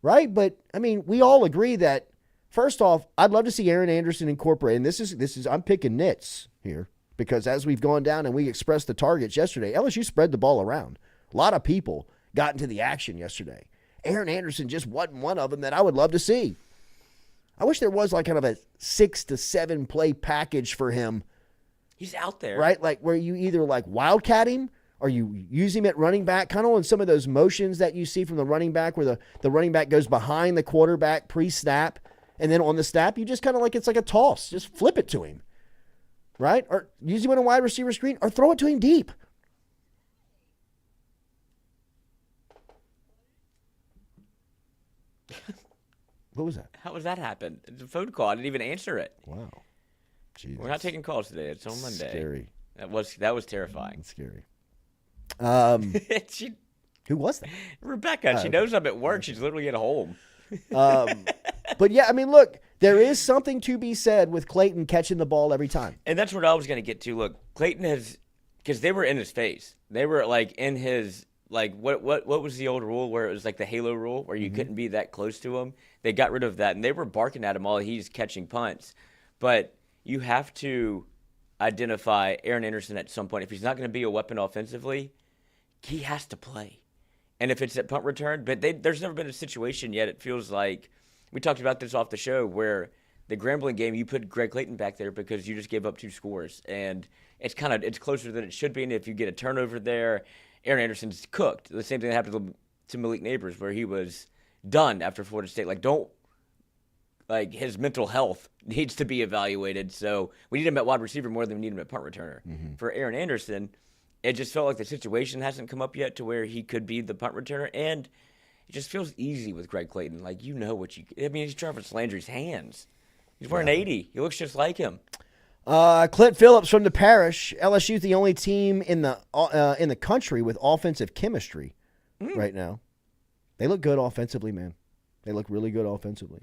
Speaker 2: right? But I mean, we all agree that first off, I'd love to see Aaron Anderson incorporate. And this is I'm picking nits here because as we've gone down and we expressed the targets yesterday, LSU spread the ball around. A lot of people got into the action yesterday. Aaron Anderson just wasn't one of them that I would love to see. I wish there was like kind of a 6 to 7 play package for him.
Speaker 3: He's out there,
Speaker 2: right? Like where you either like wildcat him or you use him at running back, kind of on some of those motions that you see from the running back where the running back goes behind the quarterback pre-snap, and then on the snap, you just kind of like it's like a toss. Just flip it to him, right? Or use him on a wide receiver screen or throw it to him deep. What was that?
Speaker 3: How does that happen? It's a phone call. I didn't even answer it.
Speaker 2: Wow. Jesus.
Speaker 3: We're not taking calls today. It's on Monday.
Speaker 2: Scary.
Speaker 3: That was terrifying.
Speaker 2: It's scary.
Speaker 3: Who
Speaker 2: was that?
Speaker 3: Rebecca. She knows I'm at work. She's literally at home.
Speaker 2: But yeah, I mean, look, there is something to be said with Clayton catching the ball every time.
Speaker 3: And that's what I was going to get to. Look, Clayton has, because they were in his face. They were like in his, like, what was the old rule where it was like the halo rule where you couldn't be that close to him? They got rid of that, and they were barking at him while he's catching punts. But you have to identify Aaron Anderson at some point. If he's not going to be a weapon offensively, he has to play. And if it's at punt return, but there's never been a situation yet, it feels like, we talked about this off the show, where the Grambling game, you put Greg Clayton back there because you just gave up 2 scores. And it's closer than it should be. And if you get a turnover there, Aaron Anderson's cooked. The same thing that happened to Malik Nabers, where he was done after Florida State. His mental health needs to be evaluated. So we need him at wide receiver more than we need him at punt returner. Mm-hmm. For Aaron Anderson, it just felt like the situation hasn't come up yet to where he could be the punt returner. And it just feels easy with Greg Clayton. Like, you know he's Travis Landry's hands. He's wearing 80. He looks just like him.
Speaker 2: Clint Phillips from the parish. LSU's the only team in the country with offensive chemistry right now. They look good offensively, man. They look really good offensively.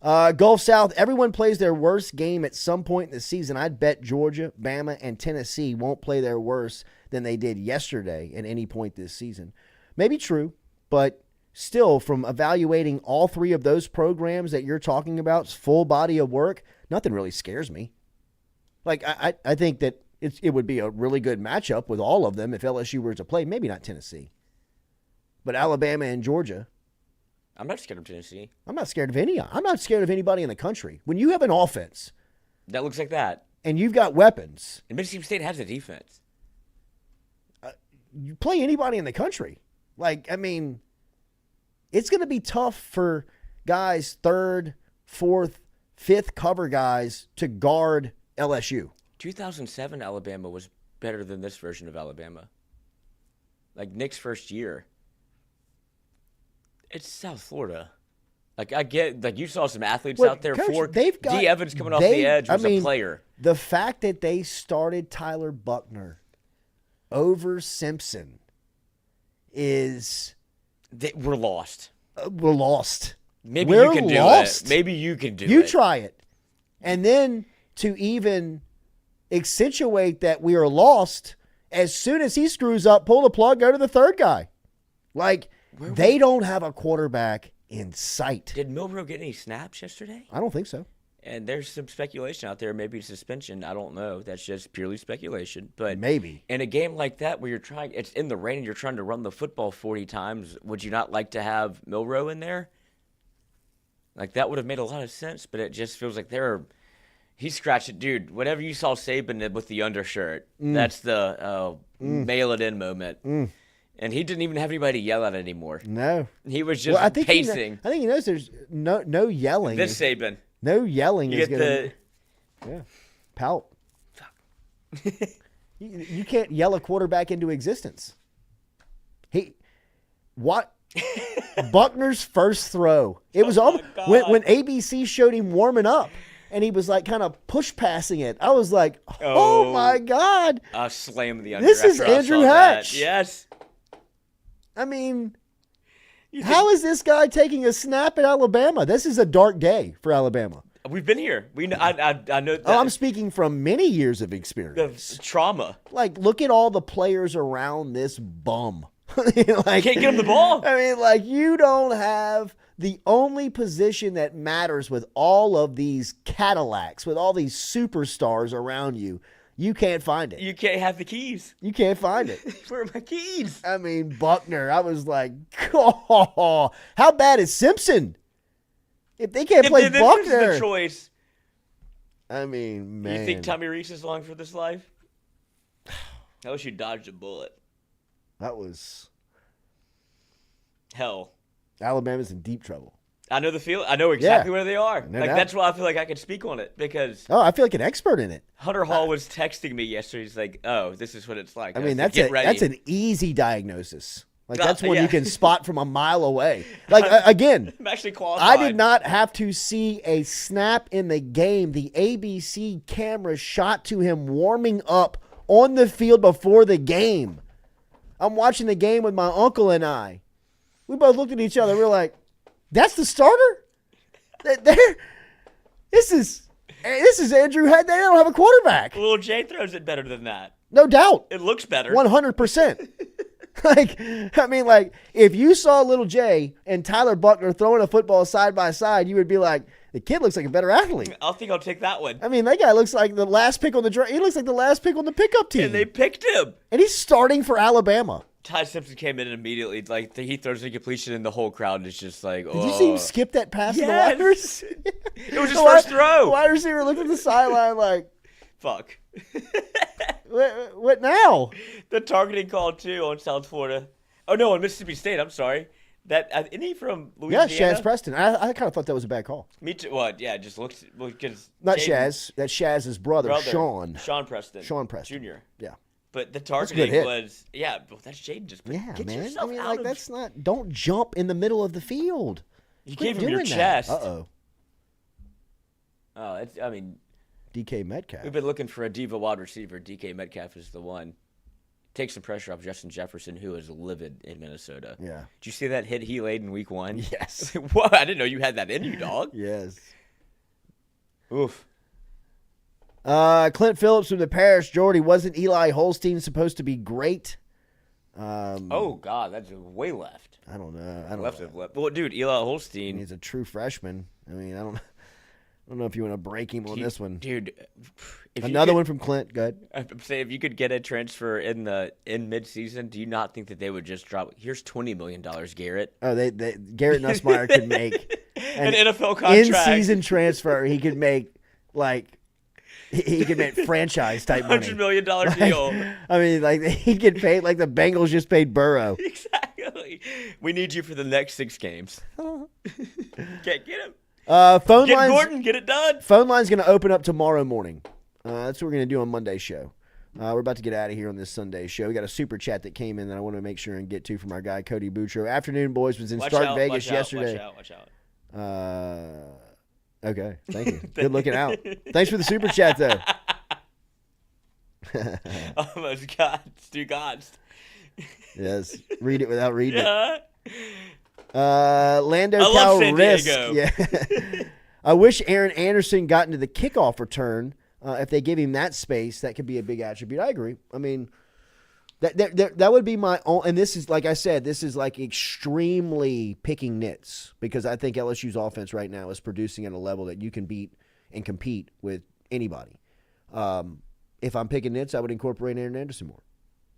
Speaker 2: Gulf South, everyone plays their worst game at some point in the season. I'd bet Georgia, Bama, and Tennessee won't play their worse than they did yesterday at any point this season. Maybe true, but still, from evaluating all three of those programs that you're talking about, full body of work, nothing really scares me. Like, I think that it would be a really good matchup with all of them if LSU were to play. Maybe not Tennessee, but Alabama and Georgia.
Speaker 3: I'm not scared of Tennessee.
Speaker 2: I'm not scared of any. I'm not scared of anybody in the country. When you have an offense
Speaker 3: That looks like that.
Speaker 2: and you've got weapons,
Speaker 3: And Mississippi State has a defense.
Speaker 2: you play anybody in the country. Like, I mean, it's going to be tough for guys, third, fourth, fifth cover guys to guard LSU.
Speaker 3: 2007 Alabama was better than this version of Alabama. Like Nick's first year. It's South Florida. Like, I get, like, you saw some athletes
Speaker 2: Well,
Speaker 3: out there.
Speaker 2: Coach,
Speaker 3: D. Evans coming off the edge was a player.
Speaker 2: The fact that they started Tyler Buckner over Simpson is
Speaker 3: We're lost.
Speaker 2: we're lost.
Speaker 3: Maybe
Speaker 2: We're
Speaker 3: you can do
Speaker 2: lost.
Speaker 3: it. Maybe you can do it.
Speaker 2: You try it. And then to even accentuate that we are lost, as soon as he screws up, pull the plug, go to the third guy. Like, they don't have a quarterback in sight.
Speaker 3: Did Milroe get any snaps yesterday?
Speaker 2: I don't think so.
Speaker 3: And there's some speculation out there, maybe suspension. I don't know. That's just purely speculation. But
Speaker 2: Maybe.
Speaker 3: in a game like that where it's in the rain and you're trying to run the football 40 times, would you not like to have Milroe in there? Like, that would have made a lot of sense, but it just feels like he's scratching. Dude, whenever you saw Saban with the undershirt, that's the mail it in moment. And he didn't even have anybody to yell at anymore.
Speaker 2: No.
Speaker 3: He was just pacing.
Speaker 2: I think he knows there's no yelling.
Speaker 3: This Saban.
Speaker 2: No yelling
Speaker 3: You
Speaker 2: is
Speaker 3: get
Speaker 2: going to pout. You can't yell a quarterback into existence. Buckner's first throw. It was when ABC showed him warming up and he was like kind of push passing it. I was like, oh my God.
Speaker 3: Slam the under.
Speaker 2: This is
Speaker 3: after I
Speaker 2: Andrew
Speaker 3: saw that.
Speaker 2: Hatch.
Speaker 3: Yes.
Speaker 2: I mean, how is this guy taking a snap at Alabama? This is a dark day for Alabama.
Speaker 3: We've been here. I know that.
Speaker 2: Oh, I'm speaking from many years of experience.
Speaker 3: The trauma.
Speaker 2: Like, look at all the players around this bum. Like,
Speaker 3: Can't get him the ball.
Speaker 2: I mean, like, you don't have the only position that matters with all of these Cadillacs, with all these superstars around you. You can't find it.
Speaker 3: You can't have the keys.
Speaker 2: You can't find it.
Speaker 3: Where are my keys?
Speaker 2: I mean, Buckner, I was like, oh, how bad is Simpson? If they can't play
Speaker 3: If
Speaker 2: Buckner.
Speaker 3: this is the choice.
Speaker 2: I mean, man.
Speaker 3: You think Tommy Reese is long for this life? I wish you dodged a bullet.
Speaker 2: That was.
Speaker 3: Hell.
Speaker 2: Alabama's in deep trouble.
Speaker 3: I know the feel. I know exactly where they are.
Speaker 2: No
Speaker 3: like
Speaker 2: doubt.
Speaker 3: that's why I feel like I could speak on it because
Speaker 2: Oh, I feel like an expert in it.
Speaker 3: Hunter Hall was texting me yesterday. He's like, "Oh, this is what it's like."
Speaker 2: I
Speaker 3: was
Speaker 2: mean,
Speaker 3: like,
Speaker 2: that's
Speaker 3: "Get ready."
Speaker 2: an easy diagnosis. Like, that's one
Speaker 3: yeah.
Speaker 2: you can spot from a mile away. Like, again,
Speaker 3: I'm actually qualified.
Speaker 2: I did not have to see a snap in the game. The ABC camera shot to him warming up on the field before the game. I'm watching the game with my uncle and I. We both looked at each other. We're like, that's the starter? This is Andrew. They don't have a quarterback.
Speaker 3: Little Jay throws it better than that.
Speaker 2: No doubt.
Speaker 3: It looks better.
Speaker 2: 100%. Like, I mean, like, if you saw Little Jay and Tyler Buckner throwing a football side by side, you would be like, the kid looks like a better athlete.
Speaker 3: I think I'll take that one.
Speaker 2: I mean, that guy looks like the last pick on the draft. He looks like the last pick on the pickup team.
Speaker 3: And they picked him.
Speaker 2: And he's starting for Alabama.
Speaker 3: Ty Simpson came in and immediately, like, he throws a completion, and the whole crowd is just like, "Oh."
Speaker 2: Did you see him skip that pass to the
Speaker 3: Yes.
Speaker 2: wide receiver?
Speaker 3: It was his first throw.
Speaker 2: The wide receiver looked at the sideline like,
Speaker 3: Fuck.
Speaker 2: what now?
Speaker 3: The targeting call too on South Florida. Oh no, on Mississippi State. I'm sorry. That isn't he from
Speaker 2: Yeah,
Speaker 3: Louisiana?
Speaker 2: Shaz Preston. I kind of thought that was a bad call.
Speaker 3: Me too. What? Yeah, just looks because
Speaker 2: Not Shaz. That's Shaz's brother, Sean.
Speaker 3: Sean Preston.
Speaker 2: Sean Preston.
Speaker 3: Jr.
Speaker 2: Yeah.
Speaker 3: But the
Speaker 2: good
Speaker 3: targeting
Speaker 2: hit.
Speaker 3: was that's Jayden. Just
Speaker 2: Yeah,
Speaker 3: get
Speaker 2: man.
Speaker 3: yourself
Speaker 2: I mean,
Speaker 3: out
Speaker 2: like,
Speaker 3: of.
Speaker 2: that's not. Don't jump in the middle of the field.
Speaker 3: You
Speaker 2: Quit
Speaker 3: gave him your
Speaker 2: doing that.
Speaker 3: chest.
Speaker 2: Uh-oh.
Speaker 3: Oh, I mean,
Speaker 2: DK Metcalf.
Speaker 3: we've been looking for a diva wide receiver. DK Metcalf is the one. take some pressure off Justin Jefferson, who is livid in Minnesota.
Speaker 2: Yeah.
Speaker 3: Did you see that hit he laid in week 1?
Speaker 2: Yes.
Speaker 3: What? I didn't know you had that in you, dog.
Speaker 2: Yes.
Speaker 3: Oof.
Speaker 2: Clint Phillips from the Parish. Jordy, wasn't Eli Holstein supposed to be great?
Speaker 3: Oh, God, that's way left.
Speaker 2: I don't know.
Speaker 3: Left. Well, dude, Eli Holstein.
Speaker 2: He's a true freshman. I mean, I don't know if you want to break him on this one.
Speaker 3: Dude.
Speaker 2: Another one from Clint. Go ahead.
Speaker 3: I'm saying, if you could get a transfer in mid-season, do you not think that they would just drop? Here's $20 million, Garrett.
Speaker 2: Oh, Garrett Nussmeier could make
Speaker 3: an NFL contract.
Speaker 2: In-season transfer. He could make he could make franchise type money.
Speaker 3: $100 million deal.
Speaker 2: I mean, like he get paid like the Bengals just paid Burrow.
Speaker 3: Exactly. We need you for the next 6 games. Get him.
Speaker 2: Phone
Speaker 3: Get
Speaker 2: lines,
Speaker 3: Gordon. Get it done.
Speaker 2: Phone line's going to open up tomorrow morning. That's what we're going to do on Monday's show. We're about to get out of here on this Sunday show. We got a super chat that came in that I want to make sure and get to from our guy Cody Boutro. Afternoon, boys, was in Stark Vegas yesterday.
Speaker 3: Watch out.
Speaker 2: Okay, thank you. Good looking out. Thanks for the super chat, though.
Speaker 3: Almost got Stu Gotts.
Speaker 2: Yes, read it without reading
Speaker 3: Yeah.
Speaker 2: it. Lando
Speaker 3: I love San
Speaker 2: Calrissian.
Speaker 3: Diego.
Speaker 2: Yeah. I wish Aaron Anderson got into the kickoff return. If they give him that space, that could be a big attribute. I agree. I mean, that would be my own. And this is, like I said, this is like extremely picking nits because I think LSU's offense right now is producing at a level that you can beat and compete with anybody. If I'm picking nits, I would incorporate Aaron Anderson more.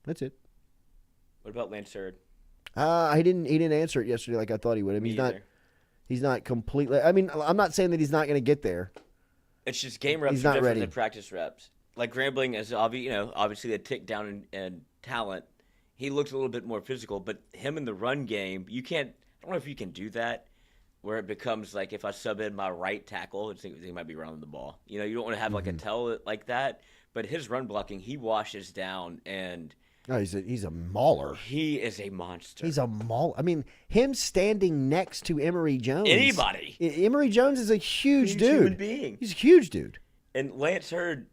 Speaker 2: That's it.
Speaker 3: What about Lance Hurd?
Speaker 2: He didn't answer it yesterday like I thought he would. I mean, he's not completely. I mean, I'm not saying that he's not going to get there.
Speaker 3: It's just game reps
Speaker 2: He's
Speaker 3: are
Speaker 2: not
Speaker 3: different
Speaker 2: ready.
Speaker 3: than practice reps. Like Grambling is obviously a tick down in talent. He looks a little bit more physical, but him in the run game, you can't. I don't know if you can do that, where it becomes like if I sub in my right tackle, I think he might be running the ball. You know, you don't want to have like a tell like that. But his run blocking, he washes down and.
Speaker 2: No, he's a mauler.
Speaker 3: He is a monster.
Speaker 2: He's a mauler. I mean, him standing next to Emory Jones.
Speaker 3: Anybody.
Speaker 2: Emory Jones is a huge dude.
Speaker 3: Human being.
Speaker 2: He's a huge dude.
Speaker 3: And Lance Hurd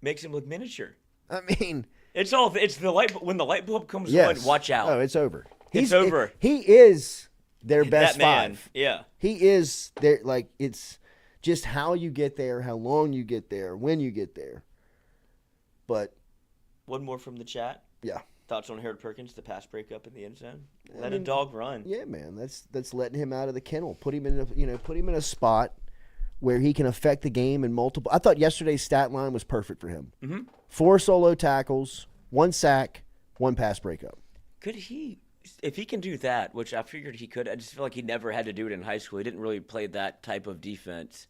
Speaker 3: makes him look miniature.
Speaker 2: I mean,
Speaker 3: it's the light when the light bulb comes
Speaker 2: yes.
Speaker 3: on. Watch out.
Speaker 2: Oh, it's over.
Speaker 3: It's over.
Speaker 2: He is their best
Speaker 3: that man.
Speaker 2: 5.
Speaker 3: Yeah.
Speaker 2: He is their it's just how you get there, how long you get there, when you get there. But
Speaker 3: one more from the chat.
Speaker 2: Yeah.
Speaker 3: Thoughts on Harold Perkins, the pass breakup in the end zone? Let a dog run.
Speaker 2: Yeah, man. That's letting him out of the kennel. Put him in a spot where he can affect the game in multiple. I thought yesterday's stat line was perfect for him.
Speaker 3: Mm-hmm.
Speaker 2: 4 solo tackles, 1 sack, 1 pass breakup.
Speaker 3: Could he, if he can do that, which I figured he could, I just feel like he never had to do it in high school. He didn't really play that type of defense.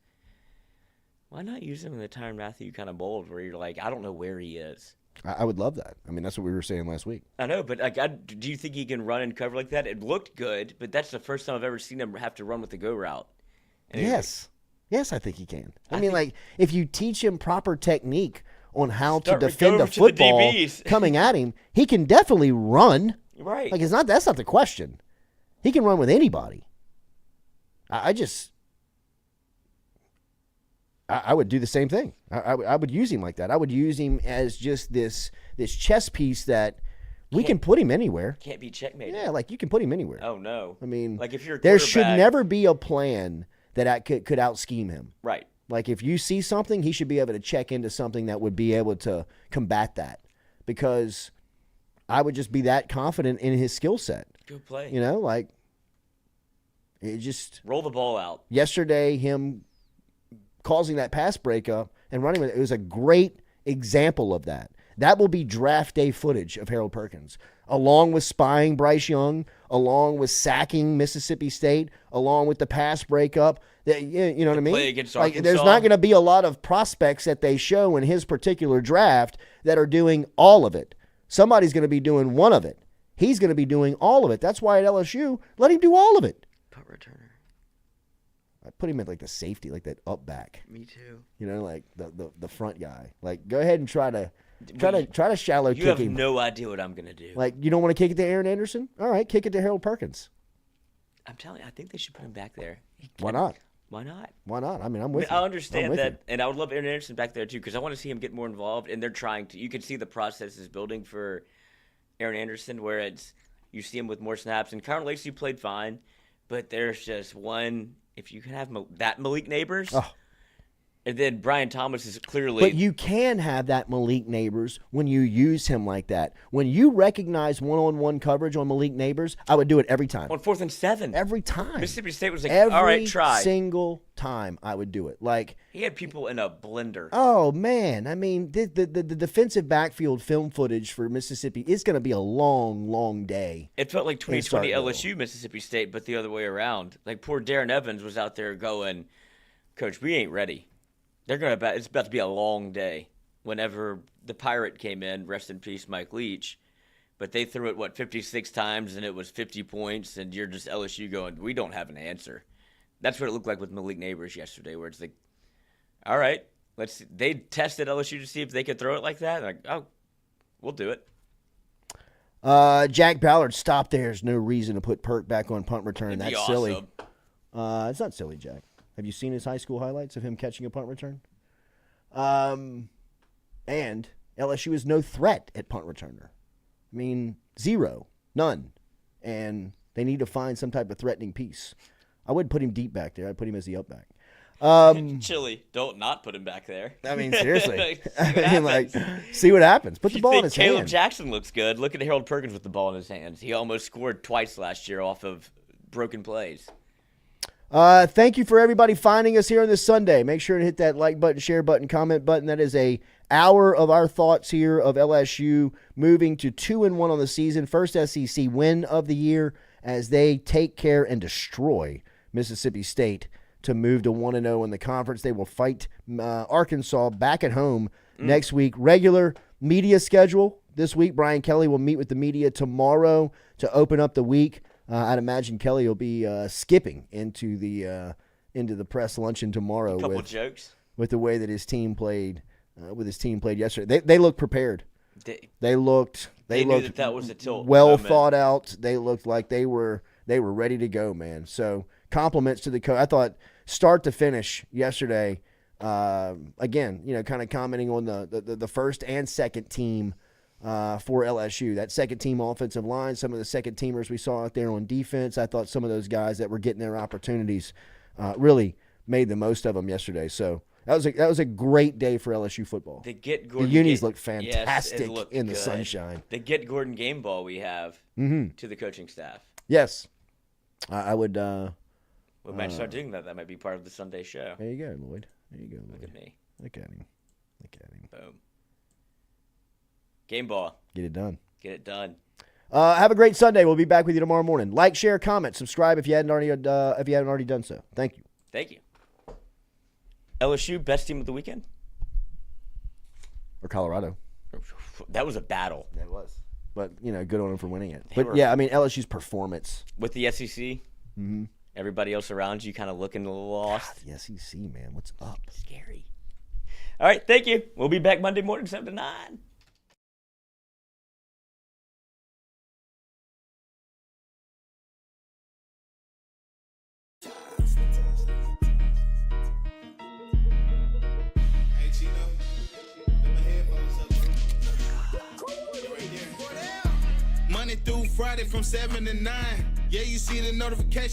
Speaker 3: Why not use him in the Tyrann Mathieu kind of mold where you're like, I don't know where he is.
Speaker 2: I would love that. I mean, that's what we were saying last week.
Speaker 3: I know, but do you think he can run and cover like that? It looked good, but that's the first time I've ever seen him have to run with the go route. And
Speaker 2: yes. Yes, I think he can. I mean, like, if you teach him proper technique on how to
Speaker 3: Start
Speaker 2: defend a
Speaker 3: going to the
Speaker 2: football
Speaker 3: DBs.
Speaker 2: coming at him, he can definitely run.
Speaker 3: Right.
Speaker 2: Like, that's not the question. He can run with anybody. I would do the same thing. I would use him like that. I would use him as just this chess piece that we can put him anywhere.
Speaker 3: Can't be checkmated.
Speaker 2: Yeah, like you can put him anywhere.
Speaker 3: Oh, no.
Speaker 2: I mean,
Speaker 3: like if you're a
Speaker 2: there should
Speaker 3: quarterback-
Speaker 2: never be a plan that could out scheme him.
Speaker 3: Right.
Speaker 2: Like if you see something, he should be able to check into something that would be able to combat that. Because I would just be that confident in his skill set.
Speaker 3: Go play.
Speaker 2: You know, like it just
Speaker 3: roll the ball out.
Speaker 2: Yesterday, him causing that pass breakup and running with it was a great example of that. That will be draft day footage of Harold Perkins, along with spying Bryce Young, along with sacking Mississippi State, along with the pass breakup. You know what I mean?
Speaker 3: Play against
Speaker 2: like,
Speaker 3: Arkansas.
Speaker 2: there's not going to be a lot of prospects that they show in his particular draft that are doing all of it. Somebody's going to be doing one of it. He's going to be doing all of it. That's why at LSU, let him do all of it.
Speaker 3: Punt returner.
Speaker 2: I put him at like the safety, like that up back.
Speaker 3: Me too.
Speaker 2: You know, like the front guy. Like, go ahead and try to shallow kick him.
Speaker 3: You have no idea what I'm gonna do.
Speaker 2: Like, you don't want to kick it to Aaron Anderson? All right, kick it to Harold Perkins.
Speaker 3: I'm telling you, I think they should put him back there.
Speaker 2: Why not?
Speaker 3: Why not?
Speaker 2: Why not? I mean, I'm with you.
Speaker 3: I understand
Speaker 2: I'm with
Speaker 3: that,
Speaker 2: you.
Speaker 3: and I would love Aaron Anderson back there too because I want to see him get more involved. And they're trying to. You can see the process is building for Aaron Anderson, where you see him with more snaps. And Connor Lacey played fine, but there's just one. If you can have that Malik Nabers, and then Brian Thomas is clearly.
Speaker 2: But you can have that Malik Nabers when you use him like that. When you recognize one-on-one coverage on Malik Nabers, I would do it every time.
Speaker 3: On 4th and 7.
Speaker 2: Every time.
Speaker 3: Mississippi State was like,
Speaker 2: every
Speaker 3: all right, try.
Speaker 2: Single time I would do it. Like
Speaker 3: he had people in a blender.
Speaker 2: Oh, man. I mean, the defensive backfield film footage for Mississippi is going to be a long, long day.
Speaker 3: It felt like 2020
Speaker 2: Starkville.
Speaker 3: LSU Mississippi State, but the other way around. Like poor Darren Evans was out there going, Coach, we ain't ready. It's about to be a long day. Whenever the Pirate came in, rest in peace, Mike Leach, but they threw it 56 times and it was 50 points, and you're just LSU going, we don't have an answer. That's what it looked like with Malik Nabers yesterday, where it's like, all right, they tested LSU to see if they could throw it like that. Like, oh, we'll do it.
Speaker 2: Jack Ballard stopped there. There's no reason to put Perk back on punt return.
Speaker 3: It'd be
Speaker 2: That's
Speaker 3: awesome.
Speaker 2: silly. It's not silly, Jack. Have you seen his high school highlights of him catching a punt return? And LSU is no threat at punt returner. I mean, zero, none. And they need to find some type of threatening piece. I wouldn't put him deep back there. I'd put him as the up back.
Speaker 3: Chili, don't not put him back there.
Speaker 2: I mean, seriously.
Speaker 3: See what happens.
Speaker 2: See what happens. Put the ball in his
Speaker 3: Caleb
Speaker 2: hand.
Speaker 3: Jackson looks good. Look at Harold Perkins with the ball in his hands. He almost scored twice last year off of broken plays.
Speaker 2: Thank you for everybody finding us here on this Sunday. Make sure to hit that like button, share button, comment button. That is a hour of our thoughts here of LSU moving to 2-1 on the season. First SEC win of the year as they take care and destroy Mississippi State to move to 1-0 in the conference. They will fight Arkansas back at home next week. Regular media schedule this week. Brian Kelly will meet with the media tomorrow to open up the week. I'd imagine Kelly will be skipping into the press luncheon tomorrow.
Speaker 3: A couple jokes
Speaker 2: with the way that his team played. Yesterday. They looked prepared. They looked
Speaker 3: that was a tilt.
Speaker 2: Well
Speaker 3: moment.
Speaker 2: thought out. They looked like they were ready to go, man. So compliments to the coach. I thought start to finish yesterday. Again, kind of commenting on the first and second team. For LSU, that second team offensive line, some of the second teamers we saw out there on defense, I thought some of those guys that were getting their opportunities really made the most of them yesterday. So that was a great day for LSU football.
Speaker 3: The
Speaker 2: unis looked fantastic in the
Speaker 3: good.
Speaker 2: sunshine.
Speaker 3: The Get Gordon game ball we have to the coaching staff.
Speaker 2: Yes, I would.
Speaker 3: We might start doing that. That might be part of the Sunday show.
Speaker 2: There you go, Lloyd. There you go, Lloyd.
Speaker 3: Look at me.
Speaker 2: Look at him.
Speaker 3: Boom. Game ball.
Speaker 2: Get it done.
Speaker 3: Get it done.
Speaker 2: Have a great Sunday. We'll be back with you tomorrow morning. Like, share, comment, subscribe if you hadn't already done so. Thank you.
Speaker 3: Thank you. LSU best team of the weekend?
Speaker 2: Or Colorado.
Speaker 3: That was a battle.
Speaker 2: It was. But, good on them for winning it.
Speaker 3: They
Speaker 2: But,
Speaker 3: were-
Speaker 2: yeah, I mean, LSU's performance.
Speaker 3: With the SEC, everybody else around you kind of looking a little lost.
Speaker 2: The SEC, man. What's up?
Speaker 3: Scary. All right, thank you. We'll be back Monday morning, 7 to 9.
Speaker 1: Hey, Chino, put my headphones up, bro. You right there. Monday through Friday from 7 to 9. Yeah, you see the notification.